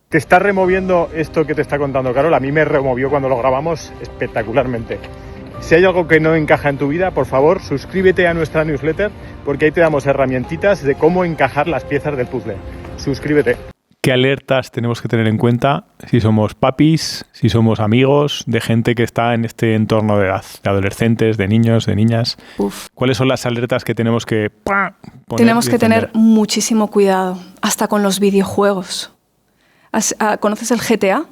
¿Te está removiendo esto que te está contando Carol? A mí me removió cuando lo grabamos espectacularmente. Si hay algo que no encaja en tu vida, por favor, suscríbete a nuestra newsletter porque ahí te damos herramientitas de cómo encajar las piezas del puzzle. Suscríbete. ¿Qué alertas tenemos que tener en cuenta si somos papis, si somos amigos de gente que está en este entorno de edad, de adolescentes, de niños, de niñas? ¿Cuáles son las alertas que tenemos que poner? Tenemos que tener muchísimo cuidado, hasta con los videojuegos. ¿Conoces el GTA?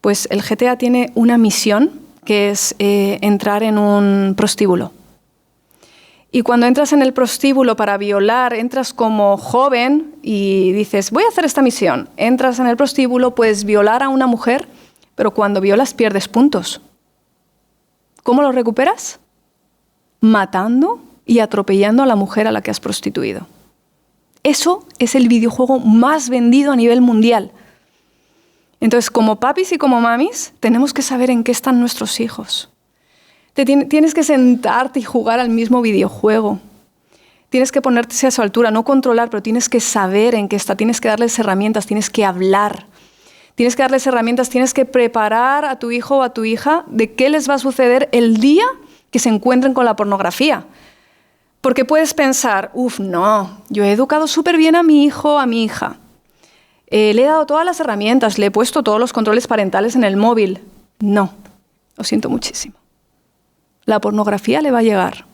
Pues el GTA tiene una misión que es entrar en un prostíbulo. Y cuando entras en el prostíbulo para violar, entras como joven y dices, voy a hacer esta misión. Entras en el prostíbulo, puedes violar a una mujer, pero cuando violas pierdes puntos. ¿Cómo los recuperas? Matando y atropellando a la mujer a la que has prostituido. Eso es el videojuego más vendido a nivel mundial. Entonces, como papis y como mamis, tenemos que saber en qué están nuestros hijos. Tienes que sentarte y jugar al mismo videojuego. Tienes que ponerte a su altura, no controlar, pero tienes que saber en qué está. Tienes que darles herramientas, tienes que hablar. Tienes que darles herramientas, tienes que preparar a tu hijo o a tu hija de qué les va a suceder el día que se encuentren con la pornografía. Porque puedes pensar, no, yo he educado súper bien a mi hijo o a mi hija. Le he dado todas las herramientas, le he puesto todos los controles parentales en el móvil. No, lo siento muchísimo. La pornografía le va a llegar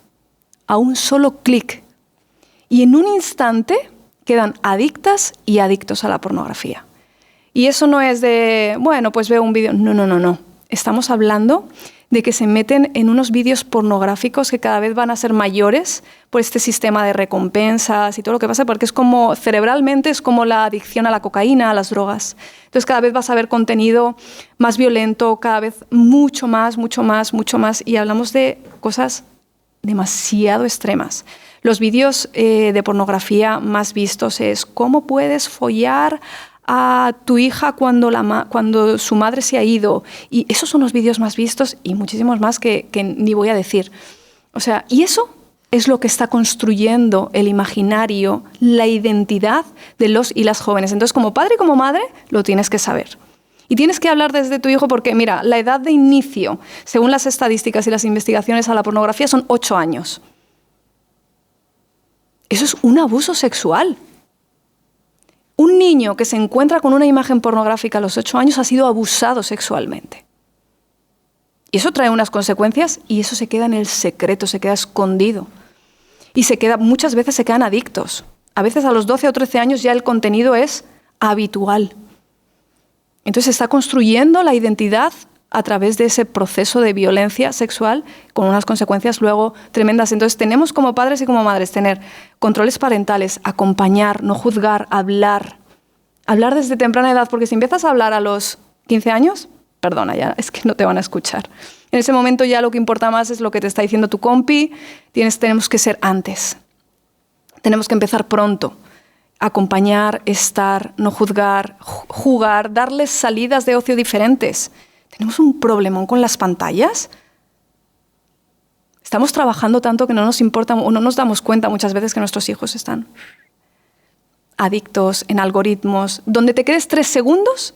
a un solo clic y en un instante quedan adictas y adictos a la pornografía. Y eso no es de, bueno, pues veo un vídeo. No. Estamos hablando de que se meten en unos vídeos pornográficos que cada vez van a ser mayores por este sistema de recompensas y todo lo que pasa, porque es como, cerebralmente, es como la adicción a la cocaína, a las drogas. Entonces cada vez vas a ver contenido más violento, cada vez mucho más, y hablamos de cosas demasiado extremas. Los vídeos de pornografía más vistos es cómo puedes follar a tu hija cuando su madre se ha ido. Y esos son los vídeos más vistos y muchísimos más que ni voy a decir. O sea, y eso es lo que está construyendo el imaginario, la identidad de los y las jóvenes. Entonces, como padre y como madre, lo tienes que saber. Y tienes que hablar desde tu hijo porque, mira, la edad de inicio, según las estadísticas y las investigaciones a la pornografía, son 8 años. Eso es un abuso sexual. Un niño que se encuentra con una imagen pornográfica a los 8 años ha sido abusado sexualmente. Y eso trae unas consecuencias y eso se queda en el secreto, se queda escondido. Y muchas veces se quedan adictos. A veces a los 12 o 13 años ya el contenido es habitual. Entonces se está construyendo la identidad a través de ese proceso de violencia sexual con unas consecuencias luego tremendas. Entonces tenemos como padres y como madres tener controles parentales, acompañar, no juzgar, hablar desde temprana edad, porque si empiezas a hablar a los 15 años, perdona, ya es que no te van a escuchar. En ese momento ya lo que importa más es lo que te está diciendo tu compi, tenemos que ser antes. Tenemos que empezar pronto. Acompañar, estar, no juzgar, jugar, darles salidas de ocio diferentes. ¿Tenemos un problemón con las pantallas? Estamos trabajando tanto que no nos importa o no nos damos cuenta muchas veces que nuestros hijos están adictos en algoritmos. Donde te quedes 3 segundos,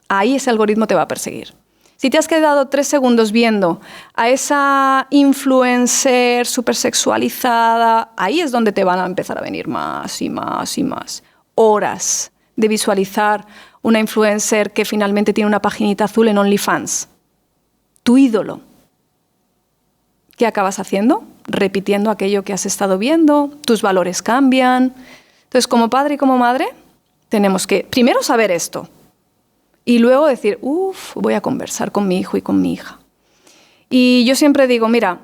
ahí ese algoritmo te va a perseguir. Si te has quedado 3 segundos viendo a esa influencer supersexualizada, ahí es donde te van a empezar a venir más y más y más. Horas de visualizar una influencer que finalmente tiene una paginita azul en OnlyFans. Tu ídolo. ¿Qué acabas haciendo? Repitiendo aquello que has estado viendo, tus valores cambian. Entonces, como padre y como madre, tenemos que primero saber esto y luego decir, voy a conversar con mi hijo y con mi hija. Y yo siempre digo, mira,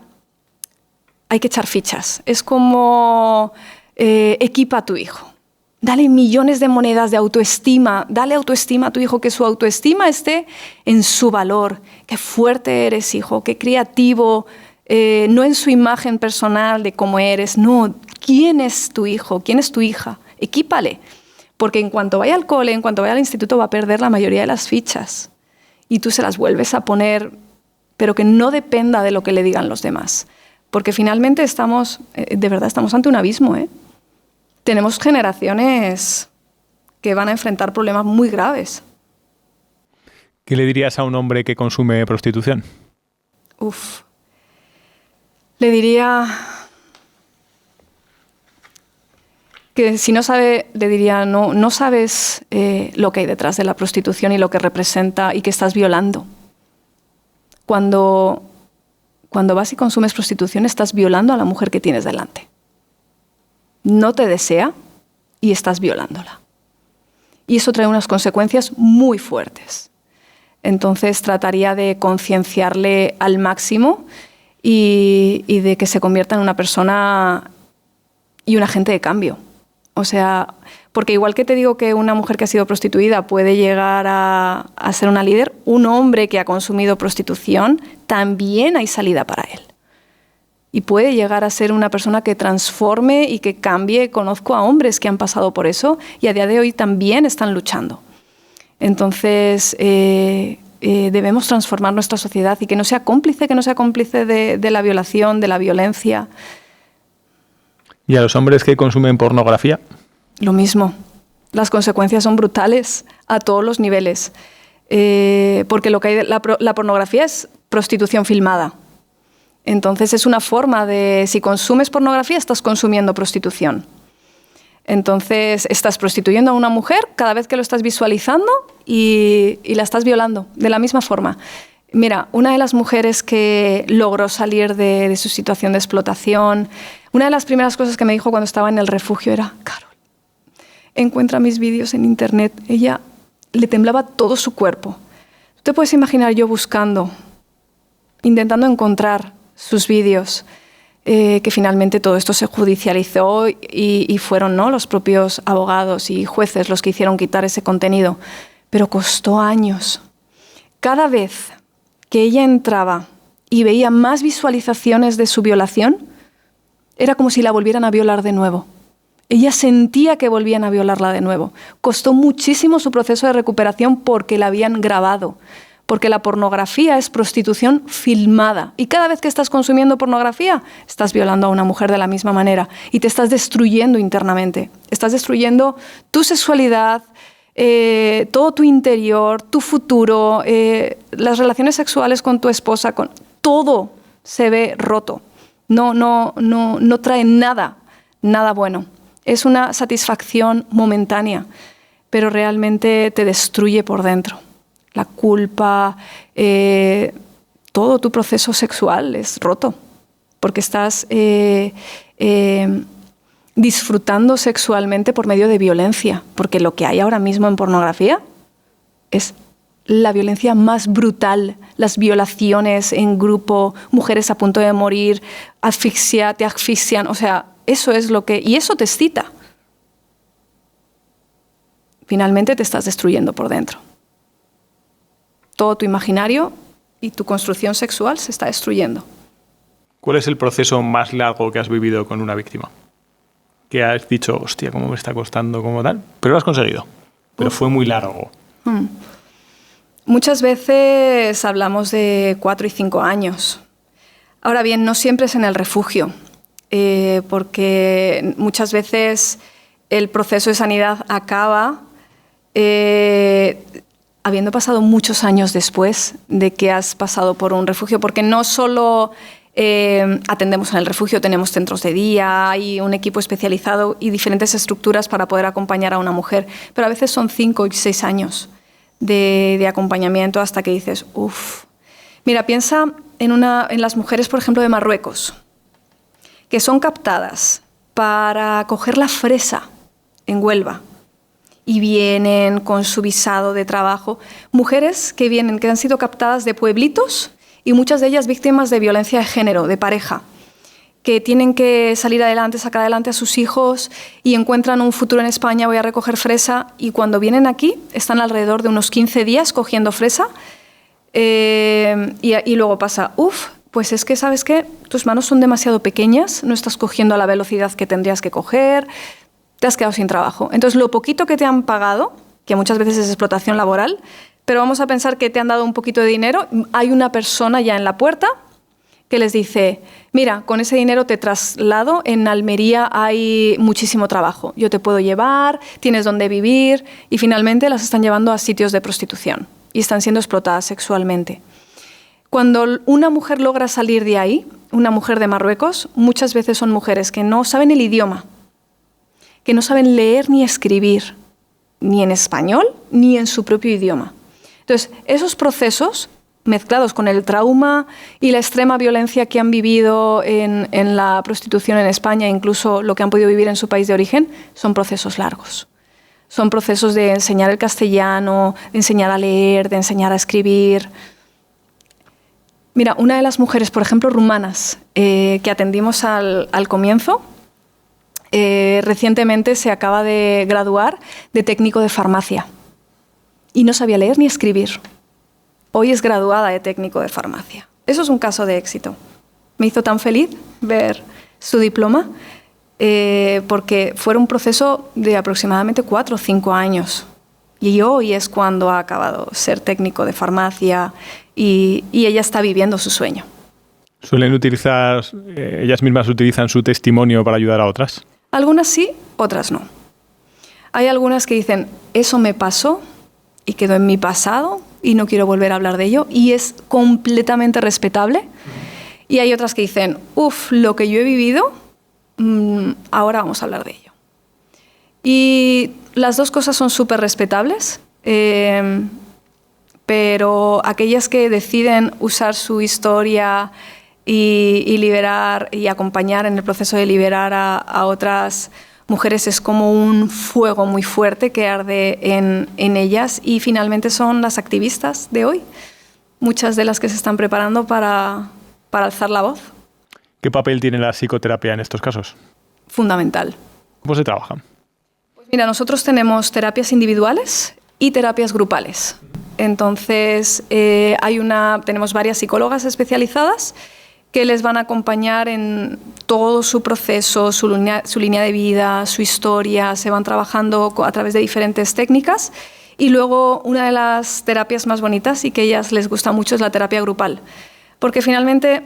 hay que echar fichas. Es como equipa a tu hijo. Dale millones de monedas de autoestima. Dale autoestima a tu hijo, que su autoestima esté en su valor. Qué fuerte eres, hijo, qué creativo. No en su imagen personal de cómo eres. No, ¿quién es tu hijo? ¿Quién es tu hija? Equípale. Porque en cuanto vaya al cole, en cuanto vaya al instituto, va a perder la mayoría de las fichas. Y tú se las vuelves a poner, pero que no dependa de lo que le digan los demás. Porque finalmente de verdad estamos ante un abismo, ¿eh? Tenemos generaciones que van a enfrentar problemas muy graves. ¿Qué le dirías a un hombre que consume prostitución? Le diría que si no sabe, le diría, no sabes lo que hay detrás de la prostitución y lo que representa y que estás violando. Cuando vas y consumes prostitución, estás violando a la mujer que tienes delante. No te desea y estás violándola. Y eso trae unas consecuencias muy fuertes. Entonces trataría de concienciarle al máximo y de que se convierta en una persona y un agente de cambio. O sea, porque igual que te digo que una mujer que ha sido prostituida puede llegar a ser una líder, un hombre que ha consumido prostitución, también hay salida para él. Y puede llegar a ser una persona que transforme y que cambie. Conozco a hombres que han pasado por eso y a día de hoy también están luchando. Entonces, debemos transformar nuestra sociedad y que no sea cómplice de la violación, de la violencia. ¿Y a los hombres que consumen pornografía? Lo mismo. Las consecuencias son brutales a todos los niveles. Porque la pornografía es prostitución filmada. Entonces es una forma de, si consumes pornografía, estás consumiendo prostitución. Entonces, estás prostituyendo a una mujer cada vez que lo estás visualizando y la estás violando de la misma forma. Mira, una de las mujeres que logró salir de su situación de explotación, una de las primeras cosas que me dijo cuando estaba en el refugio era: Carol, encuentra mis vídeos en internet. Ella le temblaba todo su cuerpo. Tú te puedes imaginar yo buscando, intentando encontrar sus vídeos, que finalmente todo esto se judicializó y fueron, ¿no?, los propios abogados y jueces los que hicieron quitar ese contenido. Pero costó años. Cada vez que ella entraba y veía más visualizaciones de su violación, era como si la volvieran a violar de nuevo. Ella sentía que volvían a violarla de nuevo. Costó muchísimo su proceso de recuperación porque la habían grabado. Porque la pornografía es prostitución filmada. Y cada vez que estás consumiendo pornografía, estás violando a una mujer de la misma manera. Y te estás destruyendo internamente. Estás destruyendo tu sexualidad, todo tu interior, tu futuro, las relaciones sexuales con tu esposa, todo se ve roto. No trae nada bueno. Es una satisfacción momentánea, pero realmente te destruye por dentro. La culpa, todo tu proceso sexual es roto, porque estás disfrutando sexualmente por medio de violencia, porque lo que hay ahora mismo en pornografía es la violencia más brutal, las violaciones en grupo, mujeres a punto de morir, te asfixian, o sea, eso es lo que... Y eso te excita. Finalmente te estás destruyendo por dentro. Todo tu imaginario y tu construcción sexual se está destruyendo. ¿Cuál es el proceso más largo que has vivido con una víctima? Que has dicho, hostia, cómo me está costando, cómo tal, pero lo has conseguido. Pero fue muy largo. Muchas veces hablamos de 4 y 5 años. Ahora bien, no siempre es en el refugio, porque muchas veces el proceso de sanidad acaba habiendo pasado muchos años después de que has pasado por un refugio, porque no solo atendemos en el refugio, tenemos centros de día, hay un equipo especializado y diferentes estructuras para poder acompañar a una mujer, pero a veces son 5 y 6 años de acompañamiento hasta que dices, uff. Mira, piensa en las mujeres, por ejemplo, de Marruecos, que son captadas para coger la fresa en Huelva y vienen con su visado de trabajo. Mujeres que han sido captadas de pueblitos y muchas de ellas víctimas de violencia de género, de pareja, que tienen que salir adelante, sacar adelante a sus hijos y encuentran un futuro en España, voy a recoger fresa, y cuando vienen aquí están alrededor de unos 15 días cogiendo fresa y luego pasa, pues es que, ¿sabes qué? Tus manos son demasiado pequeñas, no estás cogiendo a la velocidad que tendrías que coger, te has quedado sin trabajo. Entonces, lo poquito que te han pagado, que muchas veces es explotación laboral, pero vamos a pensar que te han dado un poquito de dinero, hay una persona ya en la puerta que les dice, mira, con ese dinero te traslado, en Almería hay muchísimo trabajo, yo te puedo llevar, tienes donde vivir, y finalmente las están llevando a sitios de prostitución y están siendo explotadas sexualmente. Cuando una mujer logra salir de ahí, una mujer de Marruecos, muchas veces son mujeres que no saben el idioma, que no saben leer ni escribir, ni en español, ni en su propio idioma. Entonces, esos procesos, mezclados con el trauma y la extrema violencia que han vivido en la prostitución en España, incluso lo que han podido vivir en su país de origen, son procesos largos. Son procesos de enseñar el castellano, de enseñar a leer, de enseñar a escribir. Mira, una de las mujeres, por ejemplo, rumanas, que atendimos al comienzo, recientemente se acaba de graduar de técnico de farmacia y no sabía leer ni escribir. Hoy es graduada de técnico de farmacia. Eso es un caso de éxito. Me hizo tan feliz ver su diploma porque fue un proceso de aproximadamente 4 o 5 años. Y hoy es cuando ha acabado ser técnico de farmacia y ella está viviendo su sueño. ¿Suelen utilizar, ellas mismas utilizan su testimonio para ayudar a otras? Algunas sí, otras no. Hay algunas que dicen, eso me pasó y quedó en mi pasado y no quiero volver a hablar de ello, y es completamente respetable. Y hay otras que dicen, lo que yo he vivido, ahora vamos a hablar de ello. Y las dos cosas son súper respetables, pero aquellas que deciden usar su historia y liberar y acompañar en el proceso de liberar a otras mujeres es como un fuego muy fuerte que arde en ellas, y finalmente son las activistas de hoy, muchas de las que se están preparando para alzar la voz. ¿Qué papel tiene la psicoterapia en estos casos? Fundamental. ¿Cómo se trabaja? Pues mira, nosotros tenemos terapias individuales y terapias grupales. Entonces, tenemos varias psicólogas especializadas que les van a acompañar en todo su proceso, su línea de vida, su historia. Se van trabajando a través de diferentes técnicas. Y luego, una de las terapias más bonitas y que a ellas les gusta mucho es la terapia grupal. Porque finalmente,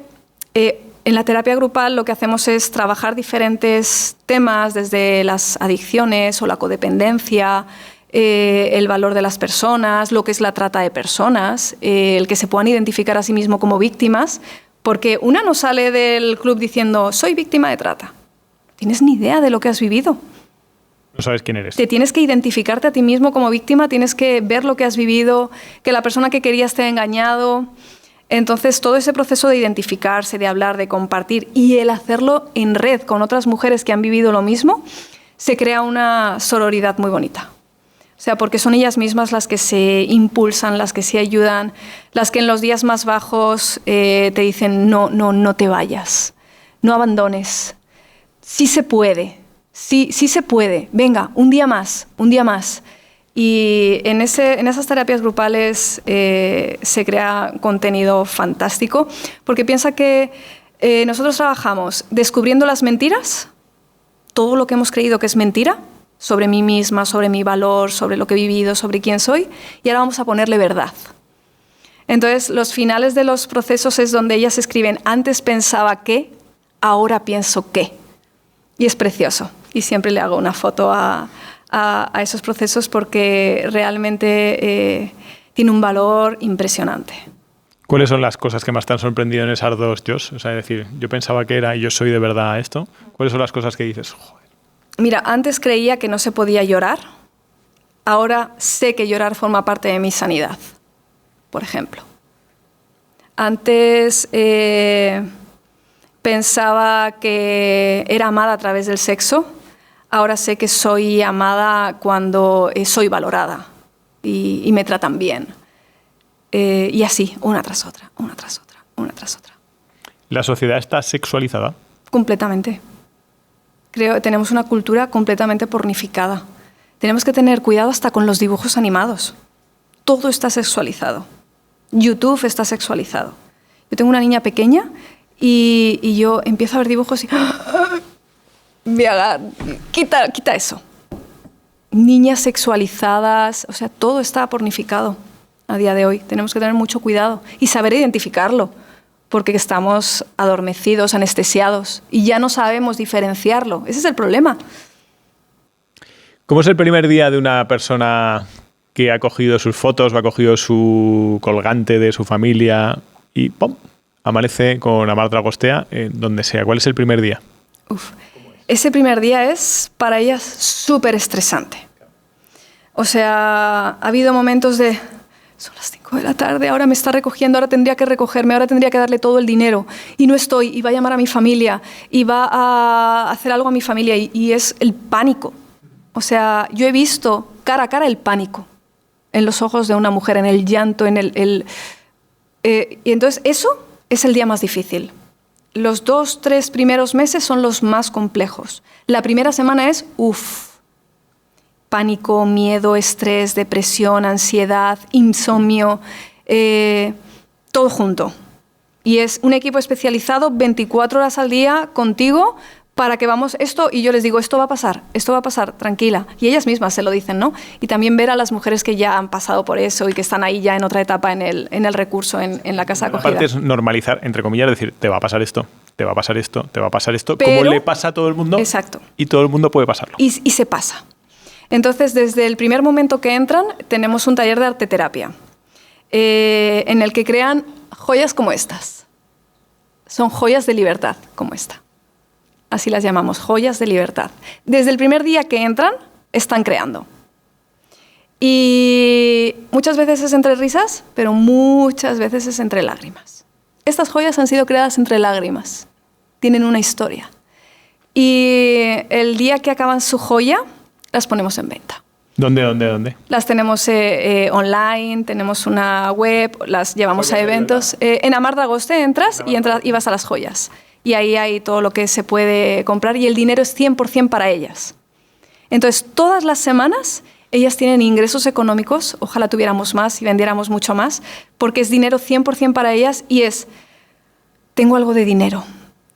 en la terapia grupal lo que hacemos es trabajar diferentes temas, desde las adicciones o la codependencia, el valor de las personas, lo que es la trata de personas, el que se puedan identificar a sí mismo como víctimas, porque una no sale del club diciendo soy víctima de trata. No tienes ni idea de lo que has vivido. No sabes quién eres. Te tienes que identificarte a ti mismo como víctima, tienes que ver lo que has vivido, que la persona que querías te ha engañado. Entonces, todo ese proceso de identificarse, de hablar, de compartir y el hacerlo en red con otras mujeres que han vivido lo mismo, se crea una sororidad muy bonita. O sea, porque son ellas mismas las que se impulsan, las que se ayudan, las que en los días más bajos te dicen no te vayas, no abandones. Sí se puede, sí se puede. Venga, un día más, un día más. Y en esas terapias grupales se crea contenido fantástico, porque piensa que nosotros trabajamos descubriendo las mentiras, todo lo que hemos creído que es mentira, sobre mí misma, sobre mi valor, sobre lo que he vivido, sobre quién soy, y ahora vamos a ponerle verdad. Entonces, los finales de los procesos es donde ellas escriben, antes pensaba que, ahora pienso que. Y es precioso. Y siempre le hago una foto a esos procesos porque realmente tiene un valor impresionante. ¿Cuáles son las cosas que más te han sorprendido en esas dos Jo's? O sea, es decir, yo pensaba que era y yo soy de verdad esto. ¿Cuáles son las cosas que dices? Joder. Mira, antes creía que no se podía llorar. Ahora sé que llorar forma parte de mi sanidad, por ejemplo. Antes pensaba que era amada a través del sexo. Ahora sé que soy amada cuando soy valorada y me tratan bien. Y así, una tras otra, una tras otra, una tras otra. ¿La sociedad está sexualizada? Completamente. Creo que tenemos una cultura completamente pornificada. Tenemos que tener cuidado hasta con los dibujos animados. Todo está sexualizado. YouTube está sexualizado. Yo tengo una niña pequeña y yo empiezo a ver dibujos y... Quita eso. Niñas sexualizadas, o sea, todo está pornificado a día de hoy. Tenemos que tener mucho cuidado y saber identificarlo, porque estamos adormecidos, anestesiados, y ya no sabemos diferenciarlo. Ese es el problema. ¿Cómo es el primer día de una persona que ha cogido sus fotos, o ha cogido su colgante de su familia y ¡pum!, amanece con Amal Dragostea donde sea? ¿Cuál es el primer día? Ese primer día es para ellas súper estresante. O sea, ha habido momentos de... Son las 5 de la tarde, ahora me está recogiendo, ahora tendría que recogerme, ahora tendría que darle todo el dinero y no estoy, y va a llamar a mi familia y va a hacer algo a mi familia y es el pánico. O sea, yo he visto cara a cara el pánico en los ojos de una mujer, en el llanto, y entonces eso es el día más difícil. Los 2-3 primeros meses son los más complejos. La primera semana es pánico, miedo, estrés, depresión, ansiedad, insomnio, todo junto. Y es un equipo especializado 24 horas al día contigo para que vamos esto, y yo les digo, esto va a pasar, tranquila. Y ellas mismas se lo dicen, ¿no? Y también ver a las mujeres que ya han pasado por eso y que están ahí ya en otra etapa en el recurso, en la casa acogida. Aparte es normalizar, entre comillas, decir, te va a pasar esto, te va a pasar esto, te va a pasar esto, pero, como le pasa a todo el mundo. Exacto. Y todo el mundo puede pasarlo. Y se pasa. Entonces, desde el primer momento que entran, tenemos un taller de arteterapia en el que crean joyas como estas. Son joyas de libertad como esta. Así las llamamos, joyas de libertad. Desde el primer día que entran, están creando. Y muchas veces es entre risas, pero muchas veces es entre lágrimas. Estas joyas han sido creadas entre lágrimas. Tienen una historia. Y el día que acaban su joya, las ponemos en venta. ¿Dónde? Las tenemos online, tenemos una web, las llevamos a eventos. En Amar de Agoste entras y vas a las joyas. Y ahí hay todo lo que se puede comprar y el dinero es 100% para ellas. Entonces, todas las semanas ellas tienen ingresos económicos, ojalá tuviéramos más y vendiéramos mucho más, porque es dinero 100% para ellas y tengo algo de dinero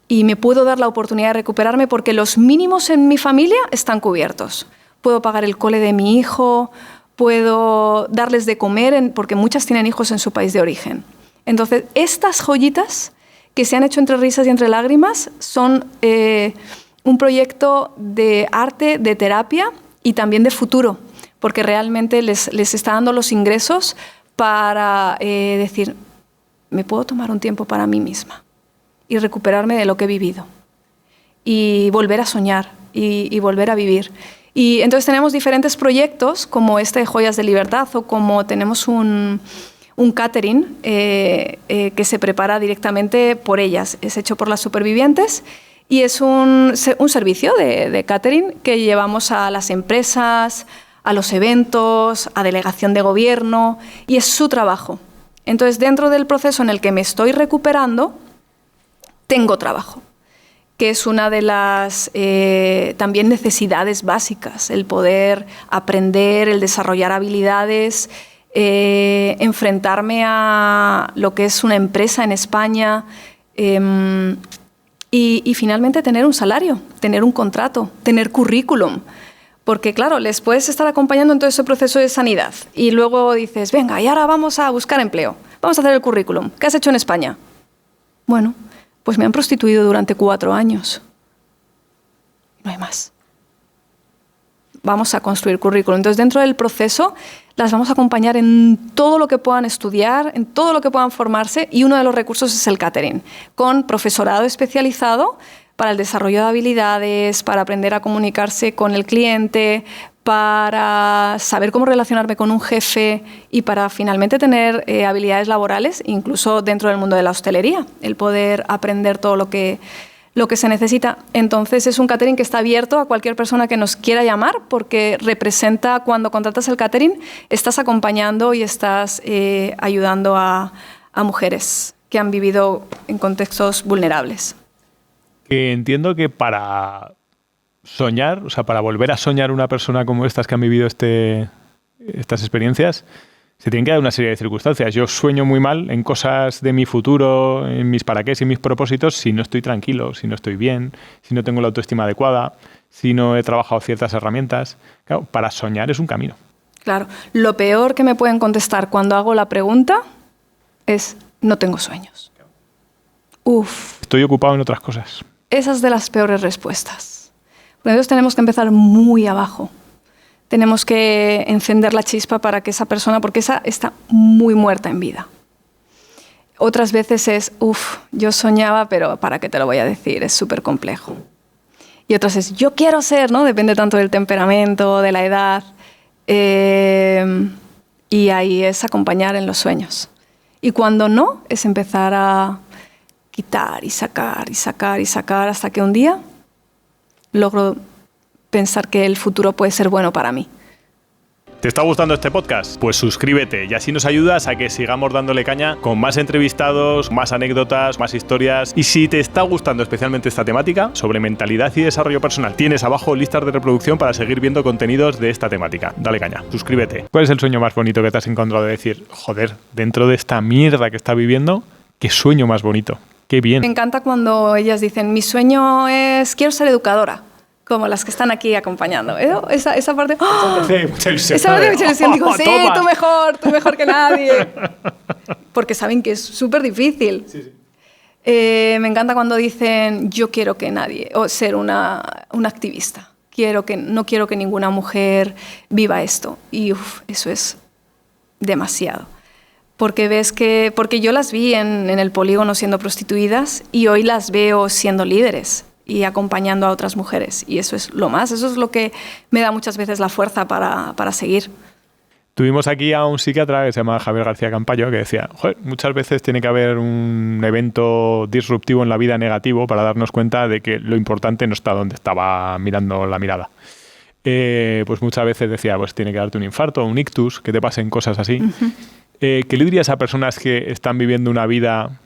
y me puedo dar la oportunidad de recuperarme porque los mínimos en mi familia están cubiertos. Puedo pagar el cole de mi hijo, puedo darles de comer, porque muchas tienen hijos en su país de origen. Entonces, estas joyitas que se han hecho entre risas y entre lágrimas son un proyecto de arte, de terapia y también de futuro, porque realmente les está dando los ingresos para decir, me puedo tomar un tiempo para mí misma y recuperarme de lo que he vivido y volver a soñar y volver a vivir. Y entonces tenemos diferentes proyectos como este de Joyas de Libertad o como tenemos un catering que se prepara directamente por ellas. Es hecho por las supervivientes y es un servicio de catering que llevamos a las empresas, a los eventos, a delegación de gobierno y es su trabajo. Entonces, dentro del proceso en el que me estoy recuperando, tengo trabajo, que es una de las también necesidades básicas, el poder aprender, el desarrollar habilidades, enfrentarme a lo que es una empresa en España y finalmente tener un salario, tener un contrato, tener currículum. Porque claro, les puedes estar acompañando en todo ese proceso de sanidad y luego dices, venga, y ahora vamos a buscar empleo, vamos a hacer el currículum. ¿Qué has hecho en España? Bueno, pues me han prostituido durante 4 años. No hay más. Vamos a construir currículum. Entonces, dentro del proceso, las vamos a acompañar en todo lo que puedan estudiar, en todo lo que puedan formarse, y uno de los recursos es el catering, con profesorado especializado para el desarrollo de habilidades, para aprender a comunicarse con el cliente, para saber cómo relacionarme con un jefe y para finalmente tener habilidades laborales, incluso dentro del mundo de la hostelería, el poder aprender todo lo que se necesita. Entonces es un catering que está abierto a cualquier persona que nos quiera llamar porque representa, cuando contratas el catering, estás acompañando y estás ayudando a mujeres que han vivido en contextos vulnerables. Entiendo que para soñar, o sea, para volver a soñar una persona como estas que han vivido estas experiencias, se tienen que dar una serie de circunstancias. Yo sueño muy mal en cosas de mi futuro, en mis para qué y mis propósitos, si no estoy tranquilo, si no estoy bien, si no tengo la autoestima adecuada, si no he trabajado ciertas herramientas. Claro, para soñar es un camino. Claro. Lo peor que me pueden contestar cuando hago la pregunta es, no tengo sueños. Uf. Estoy ocupado en otras cosas. Esa es de las peores respuestas. Entonces tenemos que empezar muy abajo. Tenemos que encender la chispa para que esa persona, porque esa está muy muerta en vida. Otras veces es, yo soñaba, pero ¿para qué te lo voy a decir? Es súper complejo. Y otras es, yo quiero ser, ¿no? Depende tanto del temperamento, de la edad. Y ahí es acompañar en los sueños. Y cuando no, es empezar a quitar y sacar y sacar y sacar hasta que un día logro pensar que el futuro puede ser bueno para mí. ¿Te está gustando este podcast? Pues suscríbete y así nos ayudas a que sigamos dándole caña con más entrevistados, más anécdotas, más historias. Y si te está gustando especialmente esta temática sobre mentalidad y desarrollo personal, tienes abajo listas de reproducción para seguir viendo contenidos de esta temática. Dale caña, suscríbete. ¿Cuál es el sueño más bonito que te has encontrado de decir, joder, dentro de esta mierda que está viviendo, qué sueño más bonito? Qué bien. Me encanta cuando ellas dicen, mi sueño es, quiero ser educadora, como las que están aquí acompañando. Esa parte... ¡Oh! Mucha ilusión. Esa parte de mucha ilusión. Digo, sí, tú mejor que nadie. Porque saben que es súper difícil. Sí, sí. Me encanta cuando dicen, yo quiero que nadie, o ser una activista. No quiero que ninguna mujer viva esto. Y eso es demasiado. Porque yo las vi en el polígono siendo prostituidas y hoy las veo siendo líderes y acompañando a otras mujeres. Y eso es lo más, eso es lo que me da muchas veces la fuerza para seguir. Tuvimos aquí a un psiquiatra que se llama Javier García Campayo que decía, joder, muchas veces tiene que haber un evento disruptivo en la vida negativo para darnos cuenta de que lo importante no está donde estaba mirando la mirada. Pues muchas veces decía, pues tiene que darte un infarto, un ictus, que te pasen cosas así. Uh-huh. ¿Qué le dirías a personas que están viviendo una vida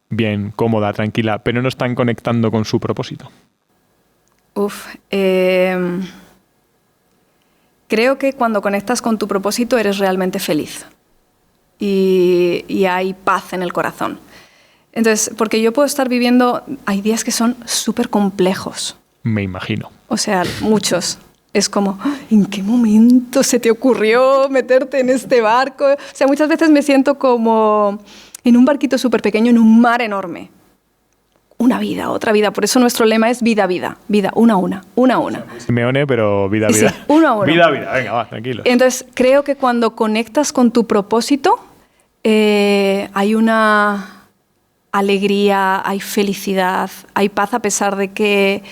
bien, cómoda, tranquila, pero no están conectando con su propósito? Creo que cuando conectas con tu propósito eres realmente feliz y hay paz en el corazón. Entonces, porque yo puedo estar viviendo, hay días que son súper complejos. Me imagino. O sea, muchos. Es como, ¿en qué momento se te ocurrió meterte en este barco? O sea, muchas veces me siento como en un barquito súper pequeño en un mar enorme. Una vida, otra vida. Por eso nuestro lema es vida, vida. Vida, una a una, una a una. Simeone, pero vida, vida. Sí, uno a uno. Vida, vida. Venga, va, tranquilo. Entonces, creo que cuando conectas con tu propósito, hay una alegría, hay felicidad, hay paz a pesar de que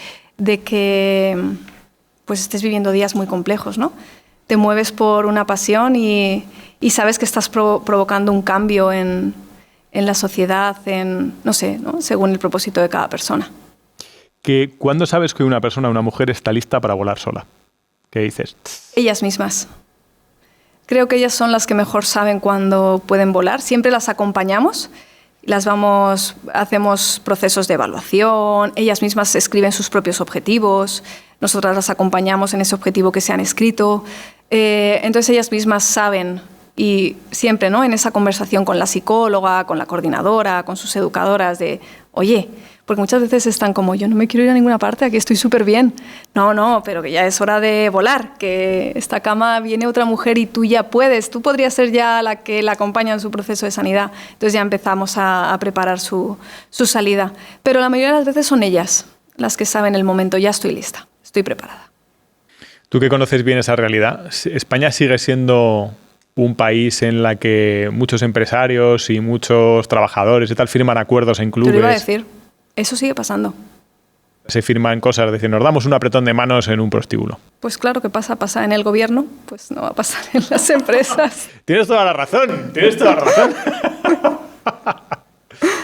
pues estés viviendo días muy complejos, ¿no? Te mueves por una pasión y sabes que estás provocando un cambio en la sociedad, no sé, ¿no? Según el propósito de cada persona. ¿Cuándo sabes que una persona, una mujer, está lista para volar sola? ¿Qué dices? Ellas mismas. Creo que ellas son las que mejor saben cuándo pueden volar. Siempre las acompañamos, hacemos procesos de evaluación, ellas mismas escriben sus propios objetivos, nosotras las acompañamos en ese objetivo que se han escrito. Entonces ellas mismas saben. Y siempre, ¿no? En esa conversación con la psicóloga, con la coordinadora, con sus educadoras de, oye, porque muchas veces están como, yo no me quiero ir a ninguna parte, aquí estoy súper bien. No, pero que ya es hora de volar, que esta cama viene otra mujer y tú ya puedes, tú podrías ser ya la que la acompaña en su proceso de sanidad. Entonces ya empezamos a preparar su salida. Pero la mayoría de las veces son ellas las que saben el momento, ya estoy lista, estoy preparada. Tú que conoces bien esa realidad, ¿España sigue siendo un país en la que muchos empresarios y muchos trabajadores y tal firman acuerdos en clubes? Te lo iba a decir, eso sigue pasando. Se firman cosas, es decir, nos damos un apretón de manos en un prostíbulo. Pues claro que pasa en el gobierno, pues no va a pasar en las empresas. Tienes toda la razón.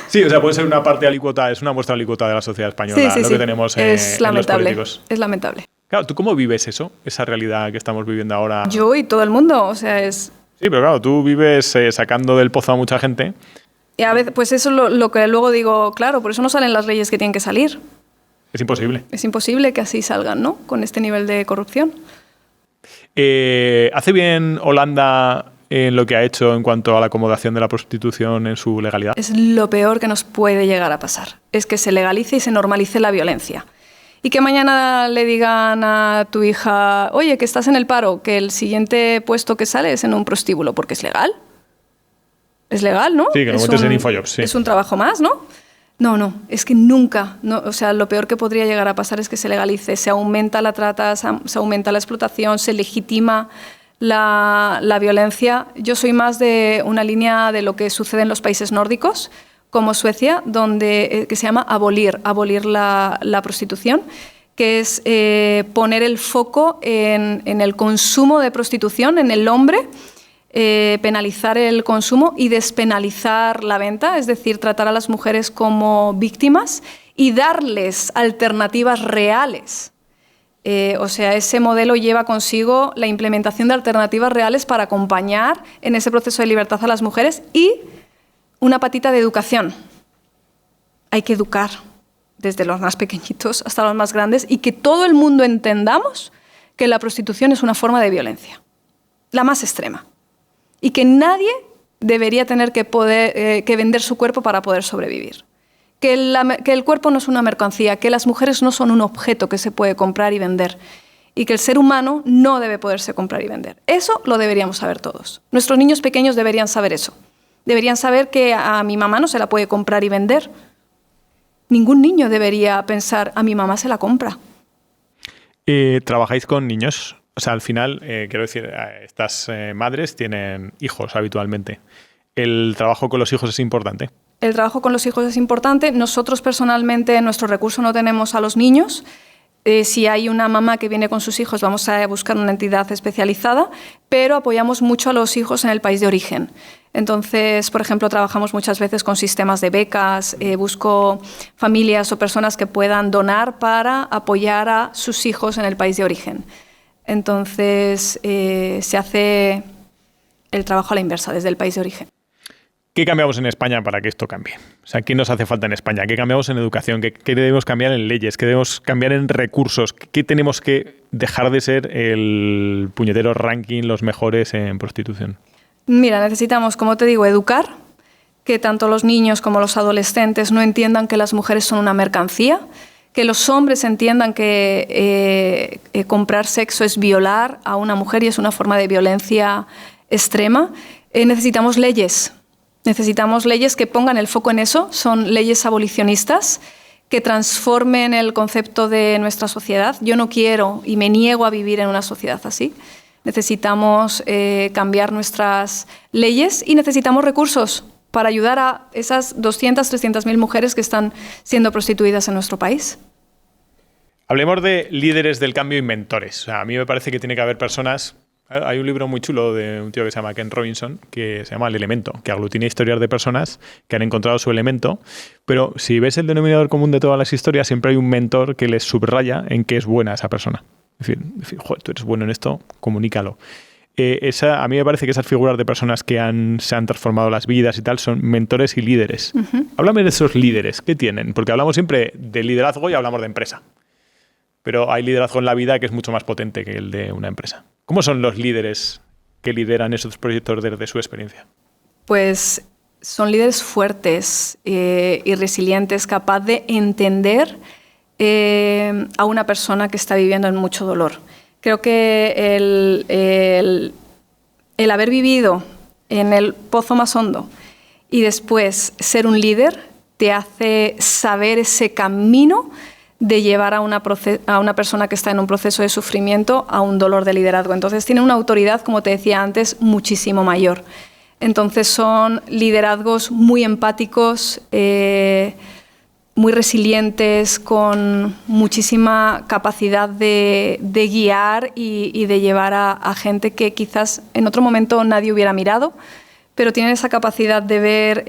Sí, o sea, puede ser una parte alícuota, es una muestra alícuota de la sociedad española, sí, lo que tenemos en los políticos. Es lamentable. Claro, ¿tú cómo vives eso, esa realidad que estamos viviendo ahora? Yo y todo el mundo, o sea, es... Sí, pero claro, tú vives sacando del pozo a mucha gente. Y a veces, pues eso es lo que luego digo, claro, por eso no salen las leyes que tienen que salir. Es imposible. Es imposible que así salgan, ¿no? Con este nivel de corrupción. ¿Hace bien Holanda en lo que ha hecho en cuanto a la acomodación de la prostitución en su legalidad? Es lo peor que nos puede llegar a pasar. Es que se legalice y se normalice la violencia. Y que mañana le digan a tu hija, oye, que estás en el paro, que el siguiente puesto que sale es en un prostíbulo, porque es legal. Es legal, ¿no? Sí, que lo metes en Infojobs, sí. Es un trabajo más, ¿no? No, es que nunca. No, o sea, lo peor que podría llegar a pasar es que se legalice, se aumenta la trata, se aumenta la explotación, se legitima la violencia. Yo soy más de una línea de lo que sucede en los países nórdicos, como Suecia, que se llama abolir la prostitución, que es poner el foco en el consumo de prostitución, en el hombre, penalizar el consumo y despenalizar la venta, es decir, tratar a las mujeres como víctimas y darles alternativas reales. O sea, ese modelo lleva consigo la implementación de alternativas reales para acompañar en ese proceso de libertad a las mujeres y una patita de educación. Hay que educar desde los más pequeñitos hasta los más grandes y que todo el mundo entendamos que la prostitución es una forma de violencia, la más extrema, y que nadie debería tener que vender su cuerpo para poder sobrevivir. Que el cuerpo no es una mercancía, que las mujeres no son un objeto que se puede comprar y vender y que el ser humano no debe poderse comprar y vender. Eso lo deberíamos saber todos. Nuestros niños pequeños deberían saber eso. Deberían saber que a mi mamá no se la puede comprar y vender. Ningún niño debería pensar, a mi mamá se la compra. ¿Trabajáis con niños? O sea, al final, quiero decir, estas madres tienen hijos habitualmente. ¿El trabajo con los hijos es importante? el trabajo con los hijos es importante. Nosotros personalmente en nuestro recurso no tenemos a los niños. Si hay una mamá que viene con sus hijos, vamos a buscar una entidad especializada, pero apoyamos mucho a los hijos en el país de origen. Entonces, por ejemplo, trabajamos muchas veces con sistemas de becas, busco familias o personas que puedan donar para apoyar a sus hijos en el país de origen. Entonces, se hace el trabajo a la inversa, desde el país de origen. ¿Qué cambiamos en España para que esto cambie? O sea, ¿qué nos hace falta en España? ¿Qué cambiamos en educación? ¿Qué debemos cambiar en leyes? ¿Qué debemos cambiar en recursos? ¿Qué tenemos que dejar de ser el puñetero ranking, los mejores en prostitución? Mira, necesitamos, como te digo, educar, que tanto los niños como los adolescentes no entiendan que las mujeres son una mercancía, que los hombres entiendan que comprar sexo es violar a una mujer y es una forma de violencia extrema. Necesitamos leyes. Necesitamos leyes que pongan el foco en eso, son leyes abolicionistas que transformen el concepto de nuestra sociedad. Yo no quiero y me niego a vivir en una sociedad así. Necesitamos cambiar nuestras leyes y necesitamos recursos para ayudar a esas 200, 300.000 mujeres que están siendo prostituidas en nuestro país. Hablemos de líderes del cambio y mentores. O sea, a mí me parece que tiene que haber personas... Hay un libro muy chulo de un tío que se llama Ken Robinson, que se llama El Elemento, que aglutina historias de personas que han encontrado su elemento, pero si ves el denominador común de todas las historias, siempre hay un mentor que les subraya en qué es buena esa persona. Es decir, joder, tú eres bueno en esto, comunícalo. A mí me parece que esas figuras de personas que se han transformado las vidas y tal son mentores y líderes. Uh-huh. Háblame de esos líderes, ¿qué tienen? Porque hablamos siempre de liderazgo y hablamos de empresa. Pero hay liderazgo en la vida que es mucho más potente que el de una empresa. ¿Cómo son los líderes que lideran esos proyectos desde su experiencia? Pues son líderes fuertes y resilientes, capaz de entender a una persona que está viviendo en mucho dolor. Creo que el haber vivido en el pozo más hondo y después ser un líder te hace saber ese camino de llevar a una persona que está en un proceso de sufrimiento a un dolor de liderazgo. Entonces tiene una autoridad, como te decía antes, muchísimo mayor. Entonces son liderazgos muy empáticos, muy resilientes, con muchísima capacidad de guiar y de llevar a gente que quizás en otro momento nadie hubiera mirado, pero tienen esa capacidad de ver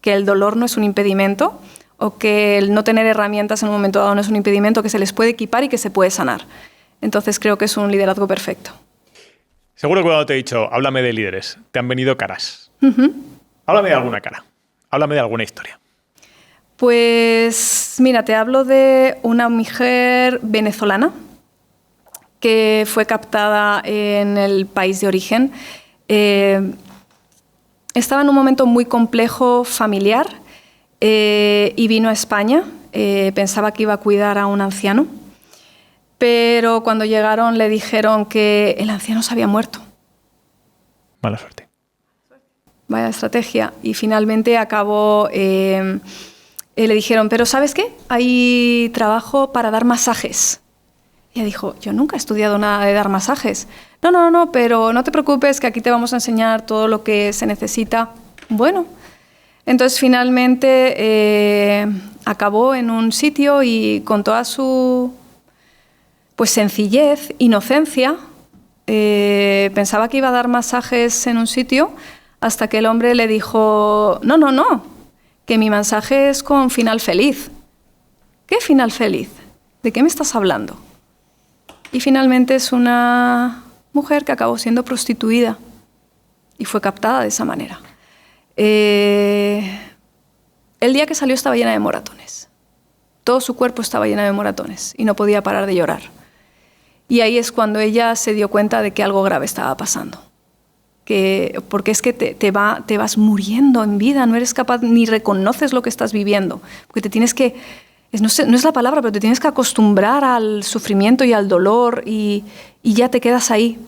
que el dolor no es un impedimento, o que el no tener herramientas en un momento dado no es un impedimento, que se les puede equipar y que se puede sanar. Entonces creo que es un liderazgo perfecto. Seguro que cuando te he dicho, háblame de líderes, te han venido caras. Uh-huh. Háblame de alguna cara, háblame de alguna historia. Pues mira, te hablo de una mujer venezolana que fue captada en el país de origen. Estaba en un momento muy complejo familiar, y vino a España. Pensaba que iba a cuidar a un anciano, pero cuando llegaron le dijeron que el anciano se había muerto. Mala suerte. Vaya estrategia. Y finalmente acabó... le dijeron, pero ¿sabes qué? Hay trabajo para dar masajes. Y ella dijo, yo nunca he estudiado nada de dar masajes. No, pero no te preocupes, que aquí te vamos a enseñar todo lo que se necesita. Bueno... Entonces, finalmente acabó en un sitio y con toda su sencillez, inocencia, pensaba que iba a dar masajes en un sitio hasta que el hombre le dijo, no, que mi masaje es con final feliz. ¿Qué final feliz? ¿De qué me estás hablando? Y finalmente es una mujer que acabó siendo prostituida y fue captada de esa manera. El día que salió estaba llena de moratones. Todo su cuerpo estaba lleno de moratones y no podía parar de llorar. Y ahí es cuando ella se dio cuenta de que algo grave estaba pasando. Porque es que te vas muriendo en vida, no eres capaz ni reconoces lo que estás viviendo. Porque te tienes que, no es la palabra, pero te tienes que acostumbrar al sufrimiento y al dolor y ya te quedas ahí.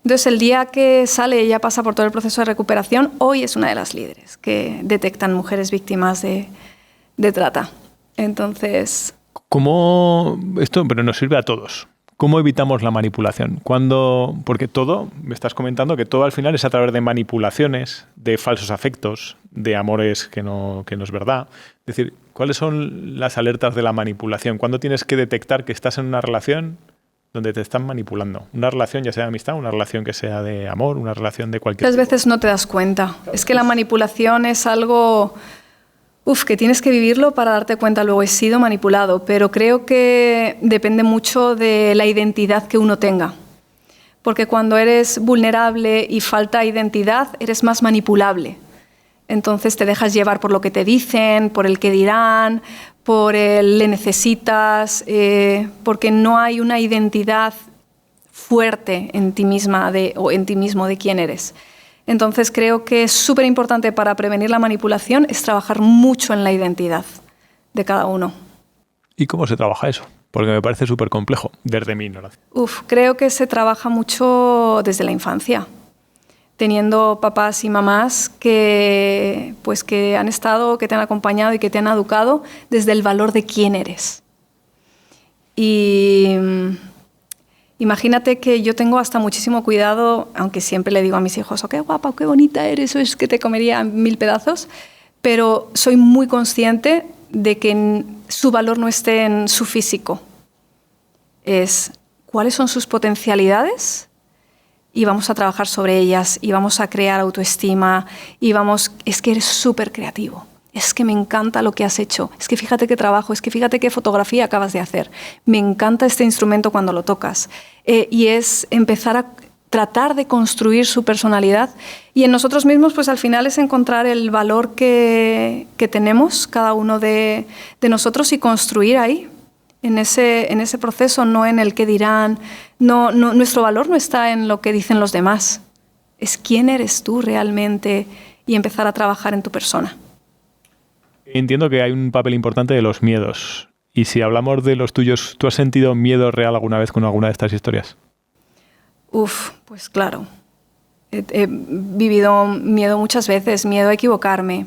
Entonces, el día que sale, ella pasa por todo el proceso de recuperación. Hoy es una de las líderes que detectan mujeres víctimas de trata. Entonces... ¿Cómo esto pero nos sirve a todos? ¿Cómo evitamos la manipulación? Porque todo, me estás comentando que todo al final es a través de manipulaciones, de falsos afectos, de amores que no es verdad. Es decir, ¿cuáles son las alertas de la manipulación? ¿Cuándo tienes que detectar que estás en una relación donde te están manipulando? Una relación ya sea de amistad, una relación que sea de amor, una relación de cualquier tipo. Muchas veces no te das cuenta. Es que la manipulación es algo... que tienes que vivirlo para darte cuenta. Luego he sido manipulado, pero creo que depende mucho de la identidad que uno tenga. Porque cuando eres vulnerable y falta identidad, eres más manipulable. Entonces te dejas llevar por lo que te dicen, por el que dirán, por el le necesitas, porque no hay una identidad fuerte en ti misma o en ti mismo de quién eres. Entonces creo que es súper importante para prevenir la manipulación es trabajar mucho en la identidad de cada uno. ¿Y cómo se trabaja eso? Porque me parece súper complejo desde mi ignorancia. Creo que se trabaja mucho desde la infancia, teniendo papás y mamás que han estado, que te han acompañado y que te han educado desde el valor de quién eres. Y imagínate que yo tengo hasta muchísimo cuidado, aunque siempre le digo a mis hijos, oh, qué guapa, qué bonita eres, o es que te comería en 1000 pedazos, pero soy muy consciente de que su valor no esté en su físico. Es cuáles son sus potencialidades y vamos a trabajar sobre ellas y vamos a crear autoestima es que eres súper creativo. Es que me encanta lo que has hecho, es que fíjate qué trabajo, es que fíjate qué fotografía acabas de hacer. Me encanta este instrumento cuando lo tocas. Y es empezar a tratar de construir su personalidad. Y en nosotros mismos, pues al final es encontrar el valor que tenemos cada uno de nosotros y construir ahí, en ese proceso, no en el que dirán. Nuestro valor no está en lo que dicen los demás. Es quién eres tú realmente y empezar a trabajar en tu persona. Entiendo que hay un papel importante de los miedos. Y si hablamos de los tuyos, ¿tú has sentido miedo real alguna vez con alguna de estas historias? Pues claro. He vivido miedo muchas veces, miedo a equivocarme,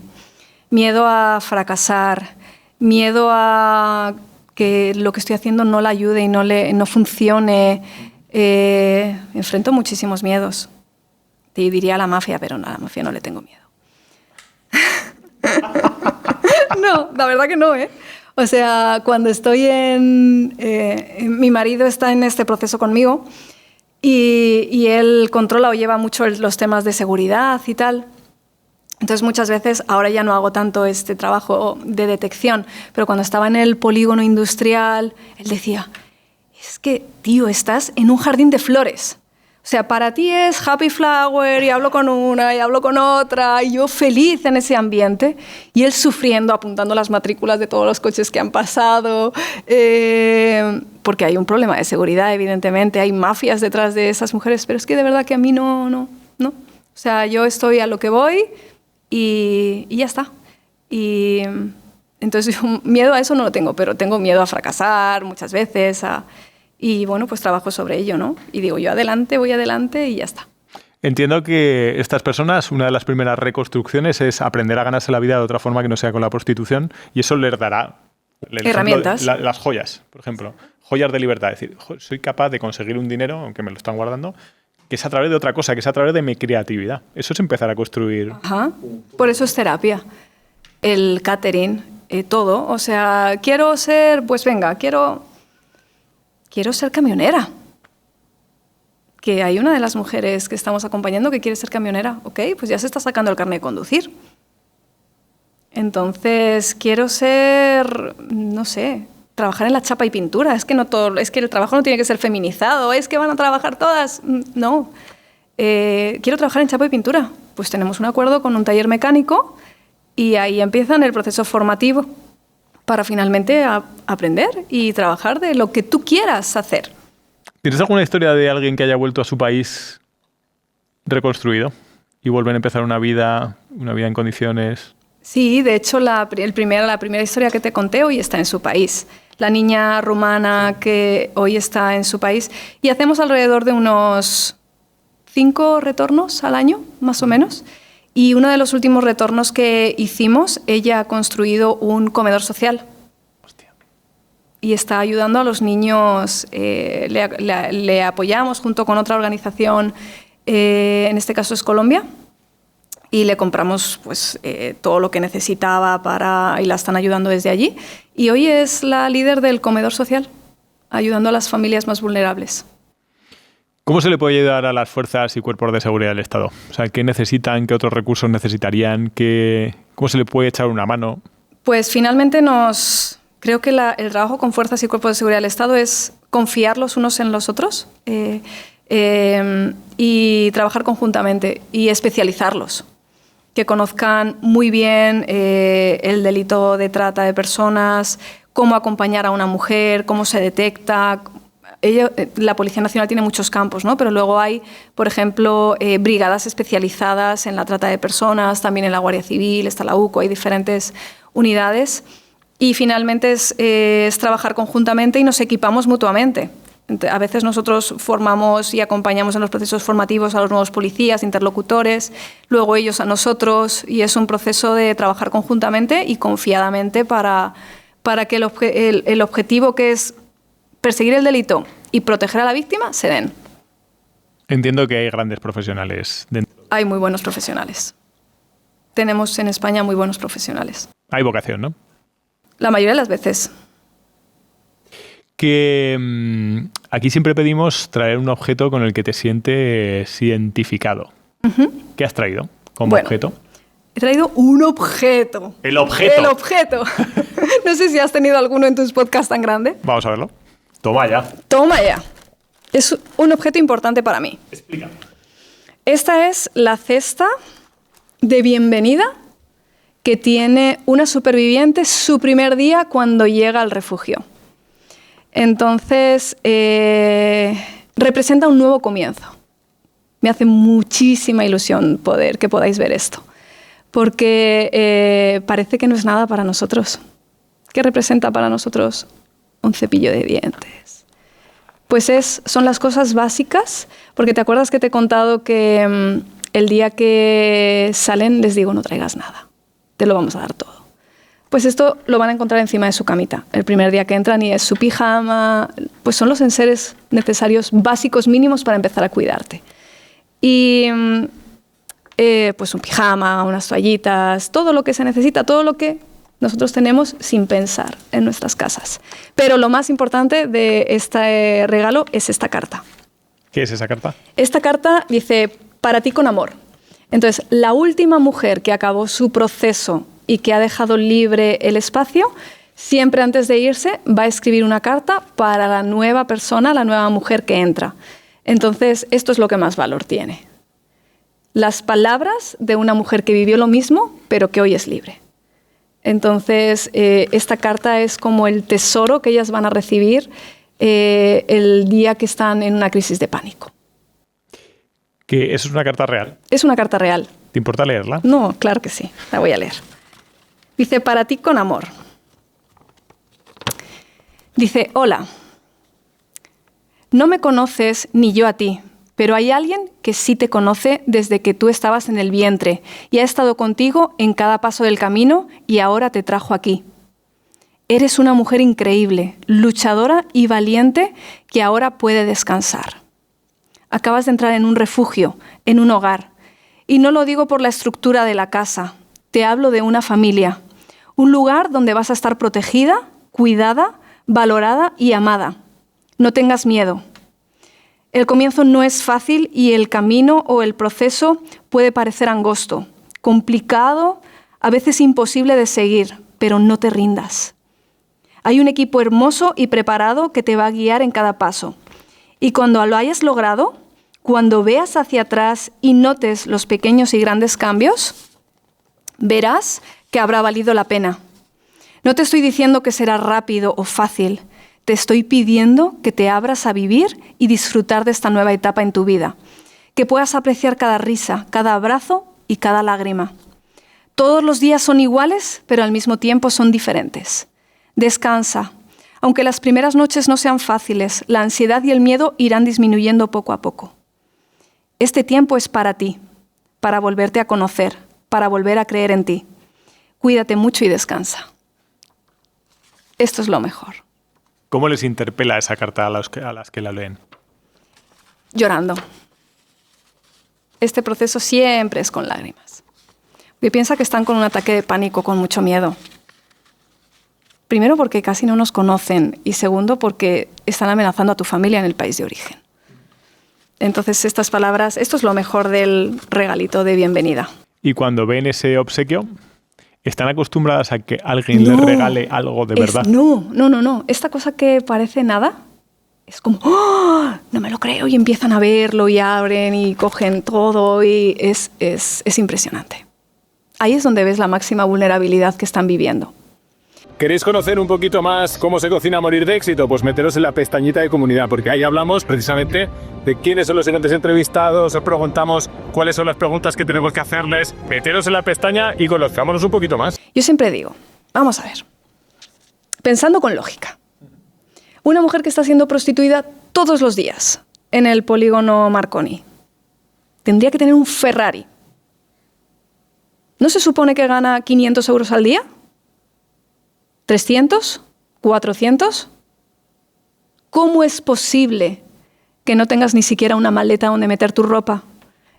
miedo a fracasar, miedo a que lo que estoy haciendo no la ayude y no funcione. Enfrento muchísimos miedos. Te diría a la mafia, pero a la mafia no le tengo miedo. No, la verdad que no, ¿eh? O sea, cuando estoy mi marido está en este proceso conmigo y él controla o lleva mucho los temas de seguridad y tal. Entonces muchas veces, ahora ya no hago tanto este trabajo de detección, pero cuando estaba en el polígono industrial, él decía, es que, tío, estás en un jardín de flores. O sea, para ti es happy flower y hablo con una y hablo con otra y yo feliz en ese ambiente y él sufriendo, apuntando las matrículas de todos los coches que han pasado, porque hay un problema de seguridad, evidentemente, hay mafias detrás de esas mujeres, pero es que de verdad que a mí no. O sea, yo estoy a lo que voy y ya está. Y entonces miedo a eso no lo tengo, pero tengo miedo a fracasar muchas veces, y bueno, pues trabajo sobre ello, ¿no? Y digo, yo voy adelante y ya está. Entiendo que estas personas, una de las primeras reconstrucciones es aprender a ganarse la vida de otra forma que no sea con la prostitución, y eso les dará herramientas. Las joyas, por ejemplo, joyas de libertad. Es decir, soy capaz de conseguir un dinero, aunque me lo están guardando, que es a través de otra cosa, que es a través de mi creatividad. Eso es empezar a construir. Ajá. Por eso es terapia. El catering, todo. O sea, quiero ser camionera. Que hay una de las mujeres que estamos acompañando que quiere ser camionera. Ok, pues ya se está sacando el carnet de conducir. Entonces, quiero ser, no sé, trabajar en la chapa y pintura. Es que el trabajo no tiene que ser feminizado. Es que van a trabajar todas. No. Quiero trabajar en chapa y pintura. Pues tenemos un acuerdo con un taller mecánico y ahí empiezan el proceso formativo para finalmente aprender y trabajar de lo que tú quieras hacer. ¿Tienes alguna historia de alguien que haya vuelto a su país reconstruido y vuelve a empezar una vida en condiciones? Sí, de hecho la primera historia que te conté hoy está en su país. La niña rumana que hoy está en su país. Y hacemos alrededor de unos 5 retornos al año, más o menos. Y uno de los últimos retornos que hicimos, ella ha construido un comedor social. Hostia. y está ayudando a los niños. Le apoyamos junto con otra organización, en este caso es Colombia, y le compramos pues, todo lo que necesitaba y la están ayudando desde allí. Y hoy es la líder del comedor social, ayudando a las familias más vulnerables. ¿Cómo se le puede ayudar a las fuerzas y cuerpos de seguridad del Estado? O sea, ¿qué necesitan? ¿Qué otros recursos necesitarían? ¿Cómo se le puede echar una mano? Pues finalmente creo que el trabajo con fuerzas y cuerpos de seguridad del Estado es confiar los unos en los otros y trabajar conjuntamente y especializarlos. Que conozcan muy bien el delito de trata de personas, cómo acompañar a una mujer, cómo se detecta. La Policía Nacional tiene muchos campos, ¿no? Pero luego hay, por ejemplo, brigadas especializadas en la trata de personas, también en la Guardia Civil, está la UCO, hay diferentes unidades. Y finalmente es trabajar conjuntamente y nos equipamos mutuamente. A veces nosotros formamos y acompañamos en los procesos formativos a los nuevos policías, interlocutores, luego ellos a nosotros, y es un proceso de trabajar conjuntamente y confiadamente para que el objetivo, que es perseguir el delito y proteger a la víctima, se den. Entiendo que hay grandes profesionales dentro. Hay muy buenos profesionales. Tenemos en España muy buenos profesionales. Hay vocación, ¿no? La mayoría de las veces. Aquí siempre pedimos traer un objeto con el que te sientes identificado. Uh-huh. ¿Qué has traído como objeto? He traído un objeto. ¡El objeto! ¡El objeto! No sé si has tenido alguno en tus podcasts tan grande. Vamos a verlo. Toma ya. Toma ya. Es un objeto importante para mí. Explica. Esta es la cesta de bienvenida que tiene una superviviente su primer día cuando llega al refugio. Entonces, representa un nuevo comienzo. Me hace muchísima ilusión que podáis ver esto, porque parece que no es nada para nosotros. ¿Qué representa para nosotros un cepillo de dientes? Pues son las cosas básicas, porque ¿te acuerdas que te he contado que el día que salen les digo no traigas nada, te lo vamos a dar todo? Pues esto lo van a encontrar encima de su camita el primer día que entran, y es su pijama, pues son los enseres necesarios básicos mínimos para empezar a cuidarte. Y pues un pijama, unas toallitas, todo lo que se necesita, todo lo que nosotros tenemos sin pensar en nuestras casas. Pero lo más importante de este regalo es esta carta. ¿Qué es esa carta? Esta carta dice, para ti con amor. Entonces, la última mujer que acabó su proceso y que ha dejado libre el espacio, siempre antes de irse va a escribir una carta para la nueva persona, la nueva mujer que entra. Entonces, esto es lo que más valor tiene. Las palabras de una mujer que vivió lo mismo, pero que hoy es libre. Entonces, esta carta es como el tesoro que ellas van a recibir el día que están en una crisis de pánico. ¿Que eso es una carta real? Es una carta real. ¿Te importa leerla? No, claro que sí. La voy a leer. Dice, para ti con amor. Dice, hola. No me conoces ni yo a ti, pero hay alguien que sí te conoce desde que tú estabas en el vientre y ha estado contigo en cada paso del camino y ahora te trajo aquí. Eres una mujer increíble, luchadora y valiente que ahora puede descansar. Acabas de entrar en un refugio, en un hogar. Y no lo digo por la estructura de la casa, te hablo de una familia. Un lugar donde vas a estar protegida, cuidada, valorada y amada. No tengas miedo. El comienzo no es fácil y el camino o el proceso puede parecer angosto, complicado, a veces imposible de seguir, pero no te rindas. Hay un equipo hermoso y preparado que te va a guiar en cada paso. Y cuando lo hayas logrado, cuando veas hacia atrás y notes los pequeños y grandes cambios, verás que habrá valido la pena. No te estoy diciendo que será rápido o fácil. Te estoy pidiendo que te abras a vivir y disfrutar de esta nueva etapa en tu vida. Que puedas apreciar cada risa, cada abrazo y cada lágrima. Todos los días son iguales, pero al mismo tiempo son diferentes. Descansa. Aunque las primeras noches no sean fáciles, la ansiedad y el miedo irán disminuyendo poco a poco. Este tiempo es para ti, para volverte a conocer, para volver a creer en ti. Cuídate mucho y descansa. Esto es lo mejor. ¿Cómo les interpela esa carta a las que la leen? Llorando. Este proceso siempre es con lágrimas. Porque piensa que están con un ataque de pánico, con mucho miedo. Primero porque casi no nos conocen y segundo porque están amenazando a tu familia en el país de origen. Entonces estas palabras, esto es lo mejor del regalito de bienvenida. Y cuando ven ese obsequio, ¿están acostumbradas a que alguien les regale algo de verdad? No. Esta cosa que parece nada, es como, ¡oh! No me lo creo, y empiezan a verlo y abren y cogen todo y es impresionante. Ahí es donde ves la máxima vulnerabilidad que están viviendo. ¿Queréis conocer un poquito más cómo se cocina Morir de Éxito? Pues meteros en la pestañita de comunidad, porque ahí hablamos precisamente de quiénes son los siguientes entrevistados, os preguntamos cuáles son las preguntas que tenemos que hacerles. Meteros en la pestaña y conozcámonos un poquito más. Yo siempre digo, vamos a ver, pensando con lógica, una mujer que está siendo prostituida todos los días en el polígono Marconi tendría que tener un Ferrari. ¿No se supone que gana 500 euros al día? ¿300? ¿400? ¿Cómo es posible que no tengas ni siquiera una maleta donde meter tu ropa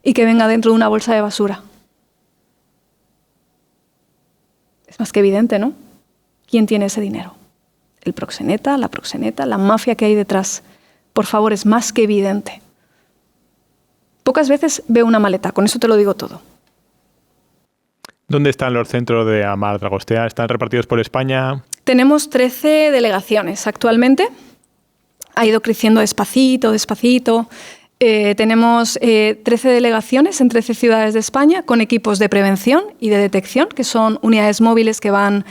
y que venga dentro de una bolsa de basura? Es más que evidente, ¿no? ¿Quién tiene ese dinero? El proxeneta, la mafia que hay detrás. Por favor, es más que evidente. Pocas veces veo una maleta, con eso te lo digo todo. ¿Dónde están los centros de Amal Dragostea? ¿Están repartidos por España? Tenemos 13 delegaciones actualmente. Ha ido creciendo despacito. Tenemos 13 delegaciones en 13 ciudades de España con equipos de prevención y de detección, que son unidades móviles que van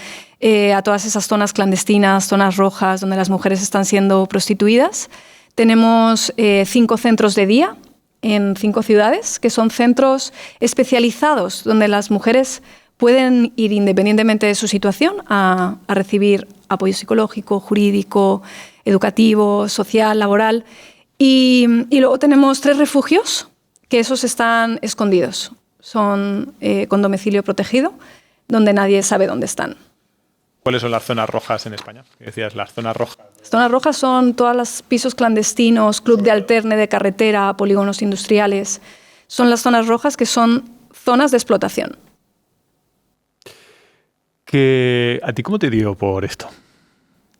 a todas esas zonas clandestinas, zonas rojas, donde las mujeres están siendo prostituidas. Tenemos 5 centros de día en 5 ciudades, que son centros especializados donde las mujeres pueden ir independientemente de su situación a recibir apoyo psicológico, jurídico, educativo, social, laboral. Y luego tenemos 3 refugios, que esos están escondidos. Son con domicilio protegido, donde nadie sabe dónde están. ¿Cuáles son las zonas rojas en España? Decías, las zonas rojas. Las zonas rojas son todos los pisos clandestinos, club de alterne, de carretera, polígonos industriales. Son las zonas rojas que son zonas de explotación. ¿A ti cómo te dio por esto?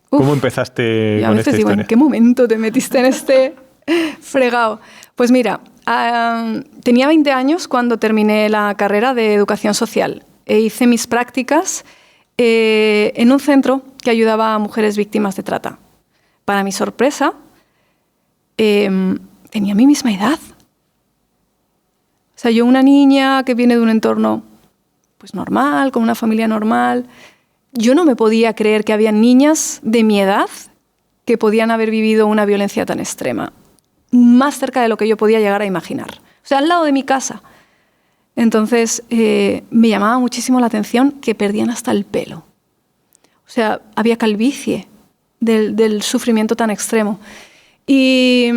¿Cómo empezaste con esta historia? ¿En qué momento te metiste en este fregado? Pues mira, tenía 20 años cuando terminé la carrera de educación social e hice mis prácticas en un centro que ayudaba a mujeres víctimas de trata. Para mi sorpresa, tenía mi misma edad. O sea, yo una niña que viene de un entorno pues normal, con una familia normal, yo no me podía creer que había niñas de mi edad que podían haber vivido una violencia tan extrema, más cerca de lo que yo podía llegar a imaginar. O sea, al lado de mi casa. Entonces, me llamaba muchísimo la atención que perdían hasta el pelo. O sea, había calvicie del sufrimiento tan extremo. Y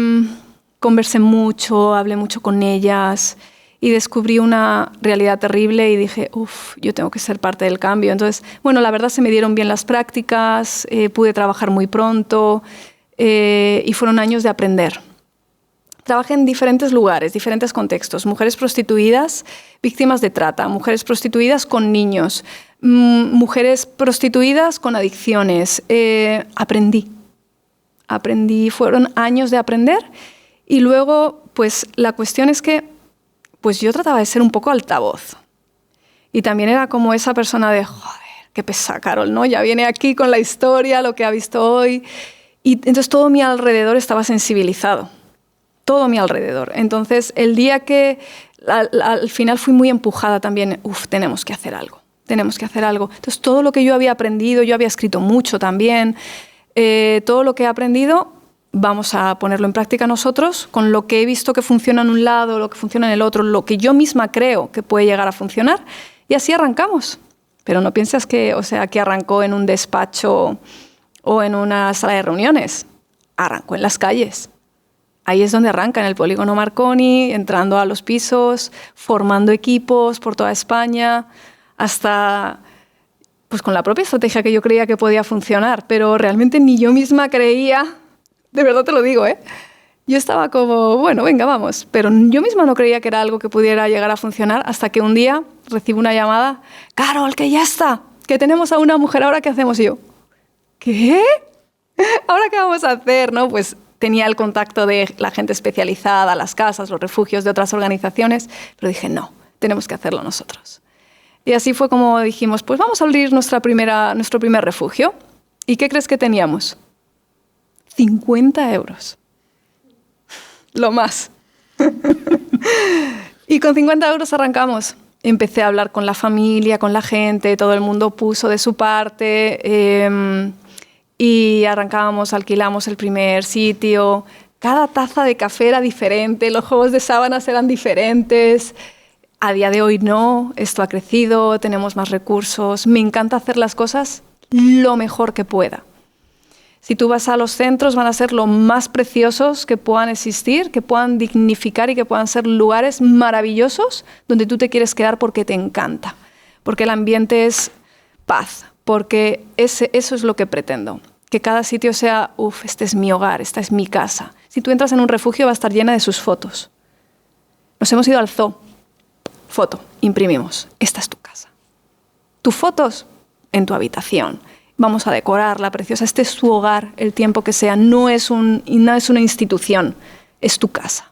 conversé mucho, hablé mucho con ellas y descubrí una realidad terrible y dije, yo tengo que ser parte del cambio. Entonces, bueno, la verdad se me dieron bien las prácticas, pude trabajar muy pronto y fueron años de aprender. Trabajé en diferentes lugares, diferentes contextos. Mujeres prostituidas, víctimas de trata, mujeres prostituidas con niños, mujeres prostituidas con adicciones. Aprendí, fueron años de aprender y luego, pues la cuestión es que pues yo trataba de ser un poco altavoz. Y también era como esa persona de, joder, qué pesa Carol, ¿no? Ya viene aquí con la historia, lo que ha visto hoy. Y entonces todo mi alrededor estaba sensibilizado. Todo mi alrededor. Entonces, el día que al final fui muy empujada también, tenemos que hacer algo. Entonces, todo lo que yo había aprendido, yo había escrito mucho también, todo lo que he aprendido, vamos a ponerlo en práctica nosotros, con lo que he visto que funciona en un lado, lo que funciona en el otro, lo que yo misma creo que puede llegar a funcionar, y así arrancamos. Pero no pienses que arrancó en un despacho o en una sala de reuniones. Arrancó en las calles. Ahí es donde arranca, en el polígono Marconi, entrando a los pisos, formando equipos por toda España, hasta pues con la propia estrategia que yo creía que podía funcionar, pero realmente ni yo misma creía, de verdad te lo digo, ¿eh? Yo estaba como, bueno, venga, vamos, pero yo misma no creía que era algo que pudiera llegar a funcionar hasta que un día recibo una llamada, Carol, que ya está, que tenemos a una mujer, ¿ahora qué hacemos? Y yo, ¿qué? ¿Ahora qué vamos a hacer? ¿No? Pues tenía el contacto de la gente especializada, las casas, los refugios de otras organizaciones, pero dije, no, tenemos que hacerlo nosotros. Y así fue como dijimos, pues vamos a abrir nuestro primer refugio. ¿Y qué crees que teníamos? 50 euros. Lo más. Y con 50 euros arrancamos. Empecé a hablar con la familia, con la gente, todo el mundo puso de su parte y arrancábamos, alquilamos el primer sitio. Cada taza de café era diferente, los juegos de sábanas eran diferentes. A día de hoy no, esto ha crecido, tenemos más recursos. Me encanta hacer las cosas lo mejor que pueda. Si tú vas a los centros, van a ser lo más preciosos que puedan existir, que puedan dignificar y que puedan ser lugares maravillosos donde tú te quieres quedar porque te encanta. Porque el ambiente es paz, porque eso es lo que pretendo. Que cada sitio sea, este es mi hogar, esta es mi casa. Si tú entras en un refugio va a estar llena de sus fotos. Nos hemos ido al zoo. Foto, imprimimos. Esta es tu casa. Tus fotos en tu habitación. Vamos a decorarla preciosa. Este es tu hogar, el tiempo que sea. No es una institución, es tu casa.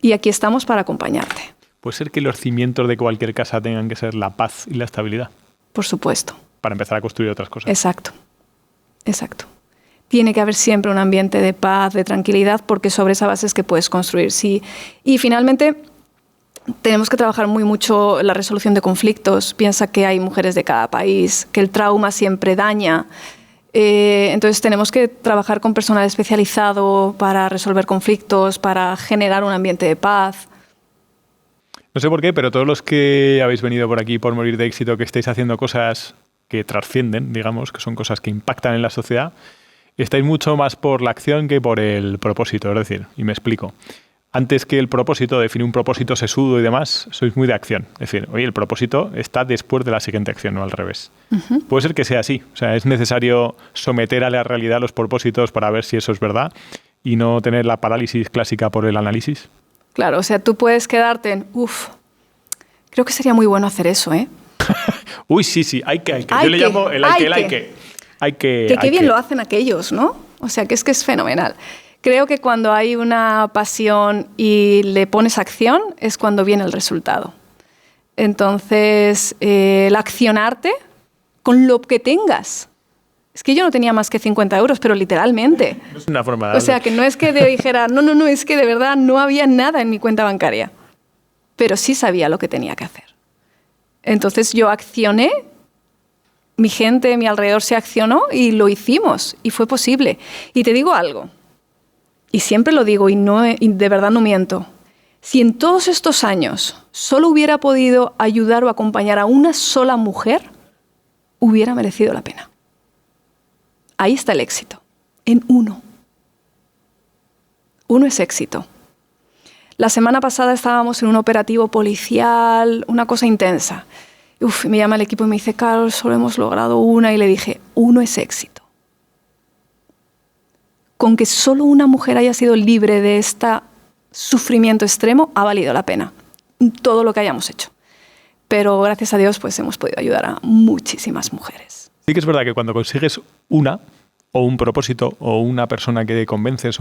Y aquí estamos para acompañarte. ¿Puede ser que los cimientos de cualquier casa tengan que ser la paz y la estabilidad? Por supuesto. Para empezar a construir otras cosas. Exacto. Tiene que haber siempre un ambiente de paz, de tranquilidad, porque sobre esa base es que puedes construir. Sí. Y finalmente, tenemos que trabajar muy mucho la resolución de conflictos. Piensa que hay mujeres de cada país, que el trauma siempre daña. Entonces tenemos que trabajar con personal especializado para resolver conflictos, para generar un ambiente de paz. No sé por qué, pero todos los que habéis venido por aquí por Morir de Éxito, que estáis haciendo cosas que trascienden, digamos, que son cosas que impactan en la sociedad, estáis mucho más por la acción que por el propósito. Es decir, y me explico. Antes que el propósito, definir un propósito sesudo y demás, sois muy de acción. Es decir, oye, el propósito está después de la siguiente acción, no al revés. Uh-huh. Puede ser que sea así. O sea, es necesario someter a la realidad los propósitos para ver si eso es verdad y no tener la parálisis clásica por el análisis. Claro, o sea, tú puedes quedarte en, creo que sería muy bueno hacer eso, ¿eh? Uy, sí, hay que. Yo le llamo el hay que. Qué bien lo hacen aquellos, ¿no? O sea, que es fenomenal. Creo que cuando hay una pasión y le pones acción es cuando viene el resultado. Entonces, el accionarte con lo que tengas. Es que yo no tenía más que 50 euros, pero literalmente. No es una forma de O sea, que no es que dijera, no, es que de verdad no había nada en mi cuenta bancaria. Pero sí sabía lo que tenía que hacer. Entonces yo accioné, mi gente, mi alrededor se accionó y lo hicimos. Y fue posible. Y te digo algo. Y siempre lo digo y de verdad no miento. Si en todos estos años solo hubiera podido ayudar o acompañar a una sola mujer, hubiera merecido la pena. Ahí está el éxito, en uno. Uno es éxito. La semana pasada estábamos en un operativo policial, una cosa intensa. Me llama el equipo y me dice, Carol, solo hemos logrado una. Y le dije, uno es éxito. Con que solo una mujer haya sido libre de este sufrimiento extremo, ha valido la pena todo lo que hayamos hecho. Pero gracias a Dios pues hemos podido ayudar a muchísimas mujeres. Sí que es verdad que cuando consigues una, o un propósito, o una persona que convences,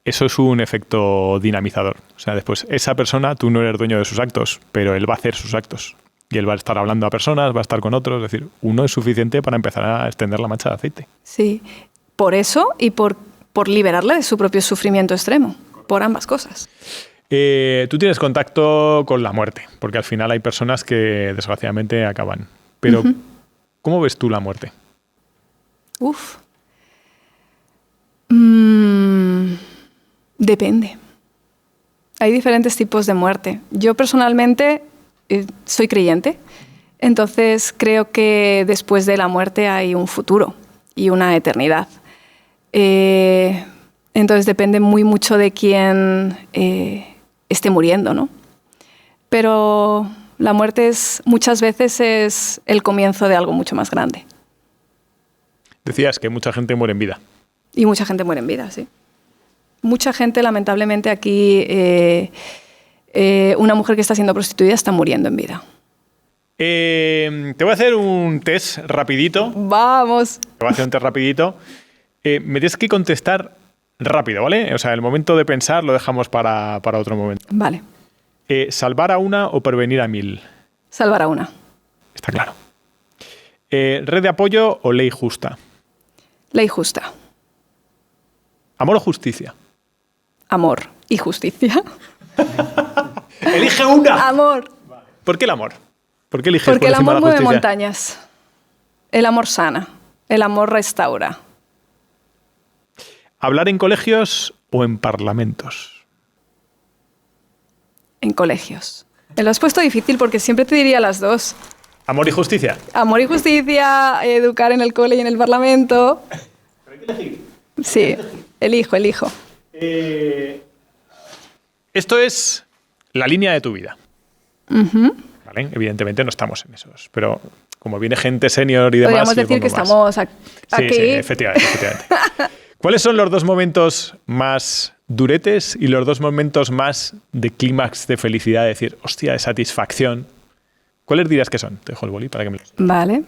eso es un efecto dinamizador. O sea, después, esa persona, tú no eres dueño de sus actos, pero él va a hacer sus actos. Y él va a estar hablando a personas, va a estar con otros. Es decir, uno es suficiente para empezar a extender la mancha de aceite. Sí, por eso y por liberarle de su propio sufrimiento extremo, por ambas cosas. Tú tienes contacto con la muerte, porque al final hay personas que desgraciadamente acaban. Pero, uh-huh. ¿Cómo ves tú la muerte? Depende. Hay diferentes tipos de muerte. Yo personalmente soy creyente, entonces creo que después de la muerte hay un futuro y una eternidad. Entonces depende muy mucho de quién esté muriendo, ¿no? Pero La muerte muchas veces es el comienzo de algo mucho más grande. Decías que mucha gente muere en vida. Y mucha gente muere en vida, sí. Mucha gente, lamentablemente, aquí, una mujer que está siendo prostituida está muriendo en vida. Te voy a hacer un test rapidito. ¡Vamos! Te voy a hacer un test rapidito. Me tienes que contestar rápido, ¿vale? O sea, el momento de pensar lo dejamos para otro momento. Vale. ¿Salvar a una o prevenir a 1000? Salvar a una. Está claro. ¿Red de apoyo o ley justa? Ley justa. ¿Amor o justicia? Amor y justicia. ¡Elige una! Amor. ¿Por qué el amor? ¿Por qué eliges Porque por el encima amor de la mueve justicia? montañas. El amor sana. El amor restaura. ¿Hablar en colegios o en parlamentos? En colegios. Me lo has puesto difícil porque siempre te diría las dos. ¿Amor y justicia? Amor y justicia, educar en el cole y en el parlamento. ¿Pero hay que elegir? Sí, elijo. Esto es la línea de tu vida. Ujú. ¿Vale? Evidentemente no estamos en esos, pero como viene gente senior y demás... Podríamos yo decir que pongo más. estamos aquí. Sí, efectivamente. ¿Cuáles son los dos momentos más duretes y los dos momentos más de clímax de felicidad? De decir, hostia, de satisfacción. ¿Cuáles dirías que son? Te dejo el boli para que me lo... Vale.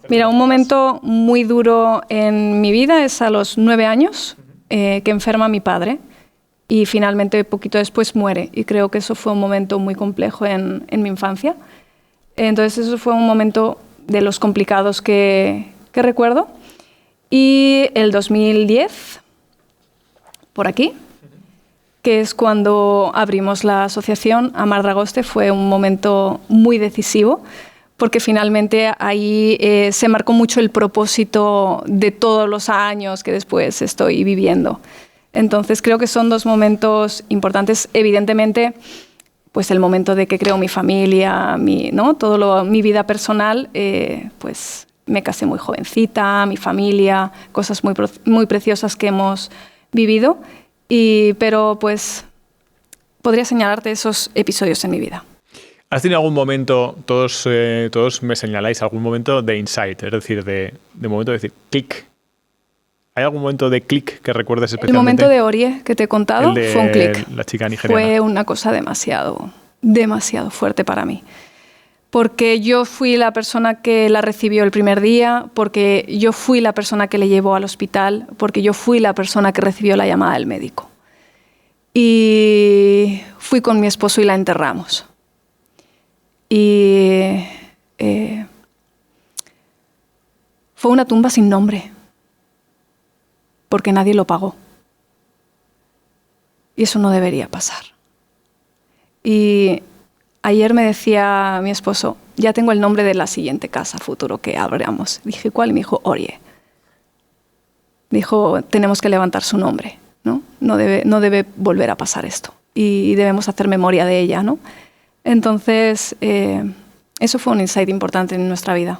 Mira, un momento muy duro en mi vida es a los 9 años, que enferma mi padre y finalmente poquito después muere. Y creo que eso fue un momento muy complejo en mi infancia. Entonces eso fue un momento de los complicados que recuerdo. Y el 2010, por aquí, que es cuando abrimos la asociación Amar Dragoste, fue un momento muy decisivo, porque finalmente ahí se marcó mucho el propósito de todos los años que después estoy viviendo. Entonces creo que son dos momentos importantes. Evidentemente, pues el momento de que creo mi familia, mi vida personal, pues me casé muy jovencita, mi familia, cosas muy preciosas que hemos vivido. Pero pues podría señalarte esos episodios en mi vida. ¿Has tenido algún momento, todos me señaláis, algún momento de insight, es decir, de momento de decir clic? ¿Hay algún momento de clic que recuerdes especialmente? El momento de Orie que te he contado fue un clic. La chica nigeriana. Fue una cosa demasiado fuerte para mí. Porque yo fui la persona que la recibió el primer día, porque yo fui la persona que le llevó al hospital, porque yo fui la persona que recibió la llamada del médico. Y fui con mi esposo y la enterramos. Y fue una tumba sin nombre, porque nadie lo pagó. Y eso no debería pasar. Y ayer me decía mi esposo, ya tengo el nombre de la siguiente casa futuro que abramos. Dije, ¿cuál? Y me dijo, Orie. Dijo, tenemos que levantar su nombre, ¿no? No debe volver a pasar esto. Y debemos hacer memoria de ella, ¿no? Entonces, eso fue un insight importante en nuestra vida.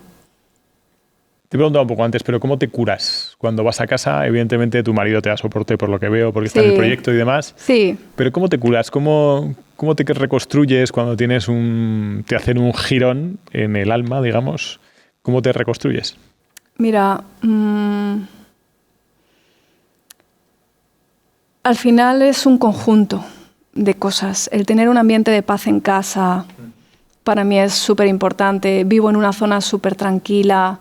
Te he preguntado un poco antes, pero ¿cómo te curas? Cuando vas a casa, evidentemente tu marido te da soporte por lo que veo, porque está en el proyecto y demás. Sí. Pero ¿cómo te curas? ¿Cómo te reconstruyes cuando te hacen un jirón en el alma, digamos? ¿Cómo te reconstruyes? Mira, al final es un conjunto de cosas. El tener un ambiente de paz en casa para mí es súper importante. Vivo en una zona súper tranquila.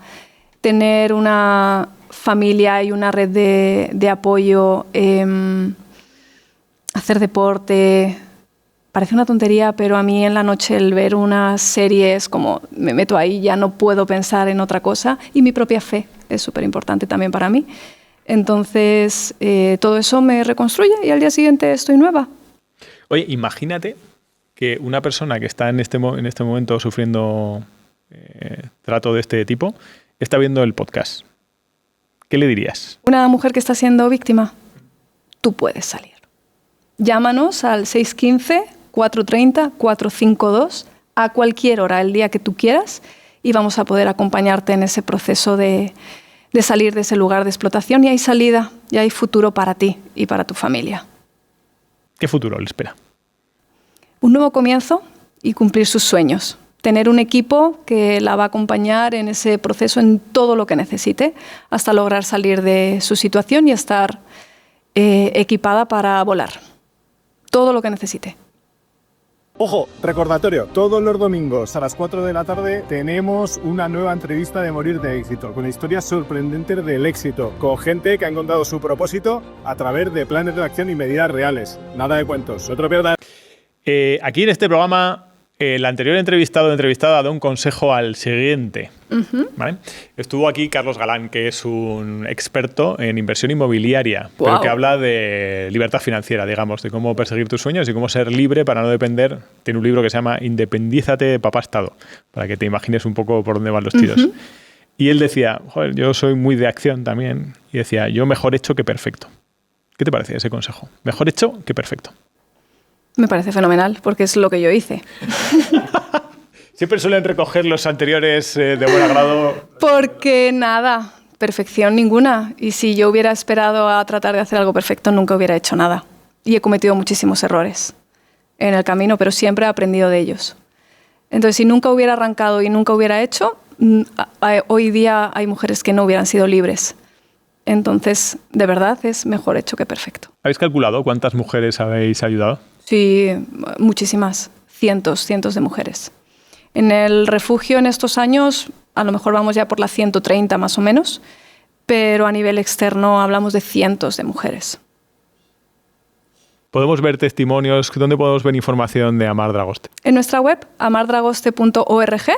Tener una familia y una red de apoyo, hacer deporte. Parece una tontería, pero a mí en la noche el ver unas series, como me meto ahí, ya no puedo pensar en otra cosa. Y mi propia fe es súper importante también para mí. Entonces, todo eso me reconstruye y al día siguiente estoy nueva. Oye, imagínate que una persona que está en este momento sufriendo trato de este tipo está viendo el podcast. ¿Qué le dirías? Una mujer que está siendo víctima, tú puedes salir. Llámanos al 615-430-452 a cualquier hora, el día que tú quieras, y vamos a poder acompañarte en ese proceso de salir de ese lugar de explotación. Y hay salida, y hay futuro para ti y para tu familia. ¿Qué futuro le espera? Un nuevo comienzo y cumplir sus sueños. Tener un equipo que la va a acompañar en ese proceso en todo lo que necesite hasta lograr salir de su situación y estar equipada para volar. Todo lo que necesite. Ojo, recordatorio, todos los domingos a las 4 de la tarde tenemos una nueva entrevista de Morir de Éxito, con historias sorprendentes del éxito, con gente que ha encontrado su propósito a través de planes de acción y medidas reales. Nada de cuentos, otro pierda. Aquí en este programa, el anterior entrevistado o entrevistada ha dado un consejo al siguiente. ¿Vale? Estuvo aquí Carlos Galán, que es un experto en inversión inmobiliaria, pero que habla de libertad financiera, digamos, de cómo perseguir tus sueños y cómo ser libre para no depender. Tiene un libro que se llama Independízate, papá Estado, para que te imagines un poco por dónde van los tiros. Y él decía, joder, yo soy muy de acción también, y decía, yo mejor hecho que perfecto. ¿Qué te parece ese consejo? Mejor hecho que perfecto. Me parece fenomenal, porque es lo que yo hice. Siempre suelen recoger los anteriores de buen agrado. Porque nada, perfección ninguna. Y si yo hubiera esperado a tratar de hacer algo perfecto, nunca hubiera hecho nada. Y he cometido muchísimos errores en el camino, pero siempre he aprendido de ellos. Entonces, si nunca hubiera arrancado y nunca hubiera hecho, hoy día hay mujeres que no hubieran sido libres. Entonces, de verdad, es mejor hecho que perfecto. ¿Habéis calculado cuántas mujeres habéis ayudado? Sí, muchísimas. Cientos de mujeres. En el refugio en estos años, a lo mejor vamos ya por las 130 más o menos, pero a nivel externo hablamos de cientos de mujeres. ¿Podemos ver testimonios? ¿Dónde podemos ver información de Amar Dragoste? En nuestra web, amardragoste.org.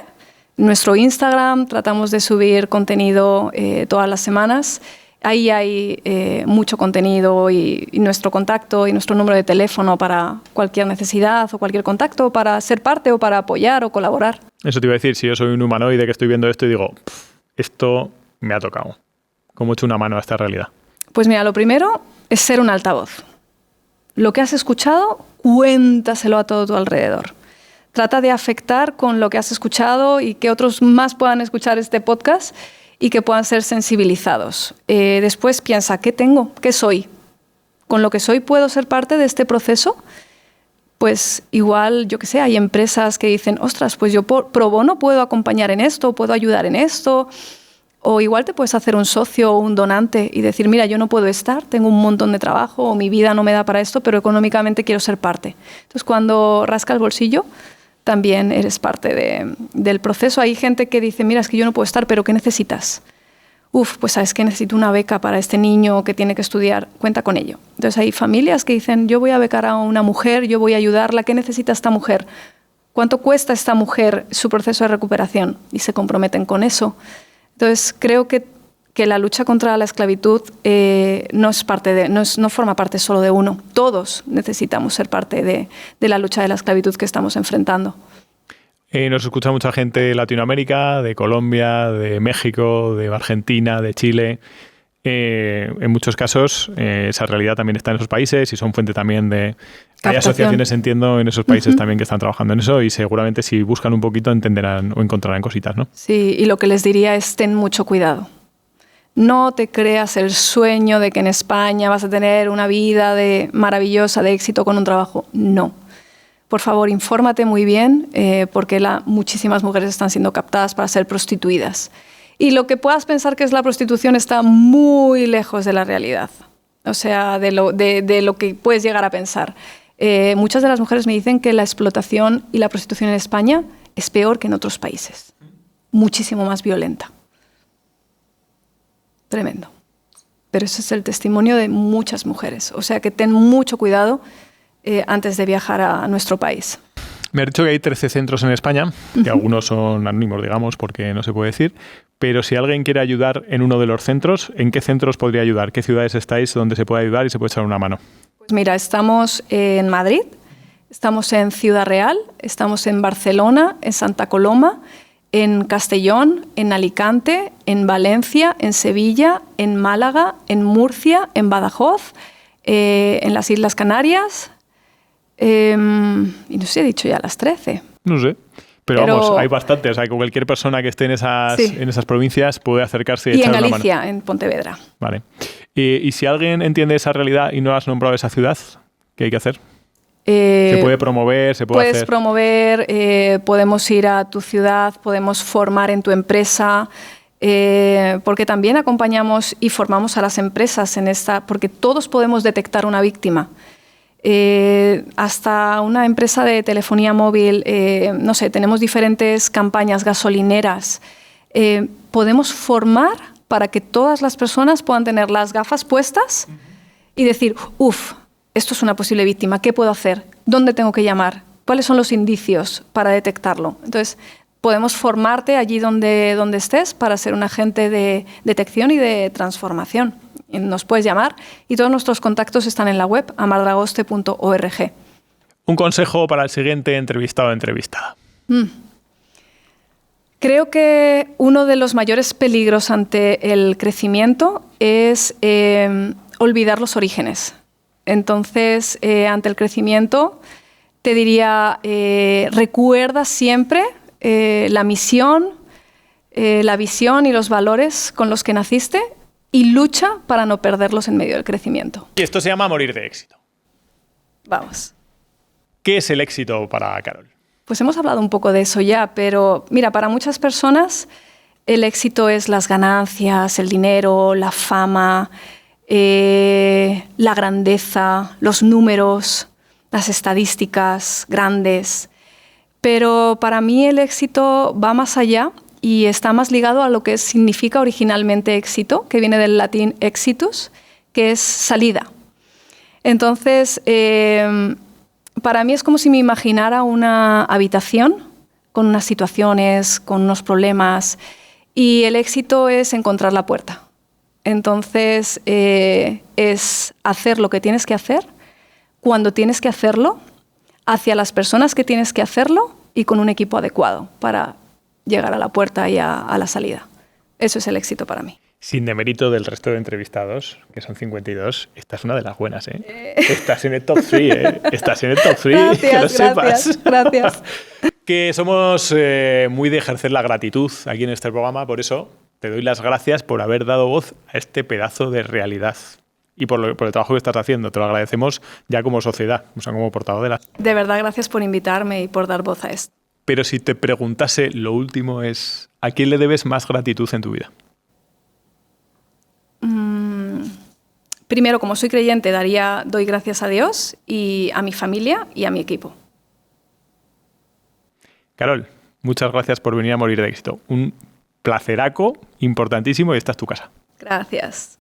En nuestro Instagram tratamos de subir contenido todas las semanas. Ahí hay mucho contenido y nuestro contacto y nuestro número de teléfono para cualquier necesidad o cualquier contacto, para ser parte o para apoyar o colaborar. Eso te iba a decir, si yo soy un humanoide que estoy viendo esto y digo, esto me ha tocado. ¿Cómo echo una mano a esta realidad? Pues mira, lo primero es ser un altavoz. Lo que has escuchado, cuéntaselo a todo tu alrededor. Trata de afectar con lo que has escuchado y que otros más puedan escuchar este podcast y que puedan ser sensibilizados. Después piensa, ¿qué tengo? ¿Qué soy? ¿Con lo que soy puedo ser parte de este proceso? Pues igual, yo qué sé, hay empresas que dicen, ostras, pues yo pro bono puedo acompañar en esto, puedo ayudar en esto. O igual te puedes hacer un socio o un donante y decir, mira, yo no puedo estar, tengo un montón de trabajo o mi vida no me da para esto, pero económicamente quiero ser parte. Entonces, cuando rasca el bolsillo, también eres parte del proceso. Hay gente que dice, mira, es que yo no puedo estar, pero ¿qué necesitas? Pues sabes que necesito una beca para este niño que tiene que estudiar, cuenta con ello. Entonces hay familias que dicen, yo voy a becar a una mujer, yo voy a ayudarla, ¿qué necesita esta mujer? ¿Cuánto cuesta esta mujer su proceso de recuperación? Y se comprometen con eso. Entonces creo que la lucha contra la esclavitud no forma parte solo de uno. Todos necesitamos ser parte de la lucha de la esclavitud que estamos enfrentando. Nos escucha mucha gente de Latinoamérica, de Colombia, de México, de Argentina, de Chile. En muchos casos esa realidad también está en esos países y son fuente también de... Hay asociaciones, entiendo, en esos países también que están trabajando en eso y seguramente si buscan un poquito entenderán o encontrarán cositas, ¿no? Sí, y lo que les diría es ten mucho cuidado. No te creas el sueño de que en España vas a tener una vida maravillosa, de éxito con un trabajo. No. Por favor, infórmate muy bien porque muchísimas mujeres están siendo captadas para ser prostituidas. Y lo que puedas pensar que es la prostitución está muy lejos de la realidad. O sea, de lo que puedes llegar a pensar. Muchas de las mujeres me dicen que la explotación y la prostitución en España es peor que en otros países. Muchísimo más violenta. Tremendo. Pero ese es el testimonio de muchas mujeres. O sea que ten mucho cuidado antes de viajar a nuestro país. Me ha dicho que hay 13 centros en España, que algunos son anónimos, digamos, porque no se puede decir. Pero si alguien quiere ayudar en uno de los centros, ¿en qué centros podría ayudar? ¿Qué ciudades estáis donde se puede ayudar y se puede echar una mano? Pues mira, estamos en Madrid, estamos en Ciudad Real, estamos en Barcelona, en Santa Coloma, en Castellón, en Alicante, en Valencia, en Sevilla, en Málaga, en Murcia, en Badajoz, en las Islas Canarias, y no sé, he dicho ya las 13. No sé, pero vamos, hay bastantes. O sea, que cualquier persona que esté en esas provincias puede acercarse y echar una mano. Y en Galicia, en Pontevedra. Vale. Y si alguien entiende esa realidad y no has nombrado esa ciudad, ¿qué hay que hacer? Se puede promover, se puede puedes hacer. promover, podemos ir a tu ciudad, podemos formar en tu empresa, porque también acompañamos y formamos a las empresas en esta, porque todos podemos detectar una víctima. Hasta una empresa de telefonía móvil, no sé, tenemos diferentes campañas gasolineras. Podemos formar para que todas las personas puedan tener las gafas puestas y decir, esto es una posible víctima, ¿qué puedo hacer? ¿Dónde tengo que llamar? ¿Cuáles son los indicios para detectarlo? Entonces, podemos formarte allí donde estés para ser un agente de detección y de transformación. Y nos puedes llamar y todos nuestros contactos están en la web amardragoste.org. Un consejo para el siguiente entrevistado o entrevistada. Creo que uno de los mayores peligros ante el crecimiento es olvidar los orígenes. Entonces, ante el crecimiento, te diría, recuerda siempre la misión, la visión y los valores con los que naciste y lucha para no perderlos en medio del crecimiento. Y esto se llama morir de éxito. Vamos. ¿Qué es el éxito para Carol? Pues hemos hablado un poco de eso ya, pero mira, para muchas personas el éxito es las ganancias, el dinero, la fama, la grandeza, los números, las estadísticas grandes. Pero para mí el éxito va más allá y está más ligado a lo que significa originalmente éxito, que viene del latín exitus, que es salida. Entonces, para mí es como si me imaginara una habitación con unas situaciones, con unos problemas, y el éxito es encontrar la puerta. Entonces, es hacer lo que tienes que hacer, cuando tienes que hacerlo, hacia las personas que tienes que hacerlo y con un equipo adecuado para llegar a la puerta y a la salida. Eso es el éxito para mí. Sin demérito del resto de entrevistados, que son 52, esta es una de las buenas, ¿eh? Estás en el top 3, ¿eh? Estás en el top 3, gracias, que lo sepas. Gracias. Que somos muy de ejercer la gratitud aquí en este programa, por eso te doy las gracias por haber dado voz a este pedazo de realidad y por el trabajo que estás haciendo. Te lo agradecemos ya como sociedad, o sea, como portadora. De verdad, gracias por invitarme y por dar voz a esto. Pero si te preguntase, lo último es, ¿a quién le debes más gratitud en tu vida? Primero, como soy creyente, doy gracias a Dios y a mi familia y a mi equipo. Carol, muchas gracias por venir a Morir de Éxito. Un placeraco importantísimo y esta es tu casa. Gracias.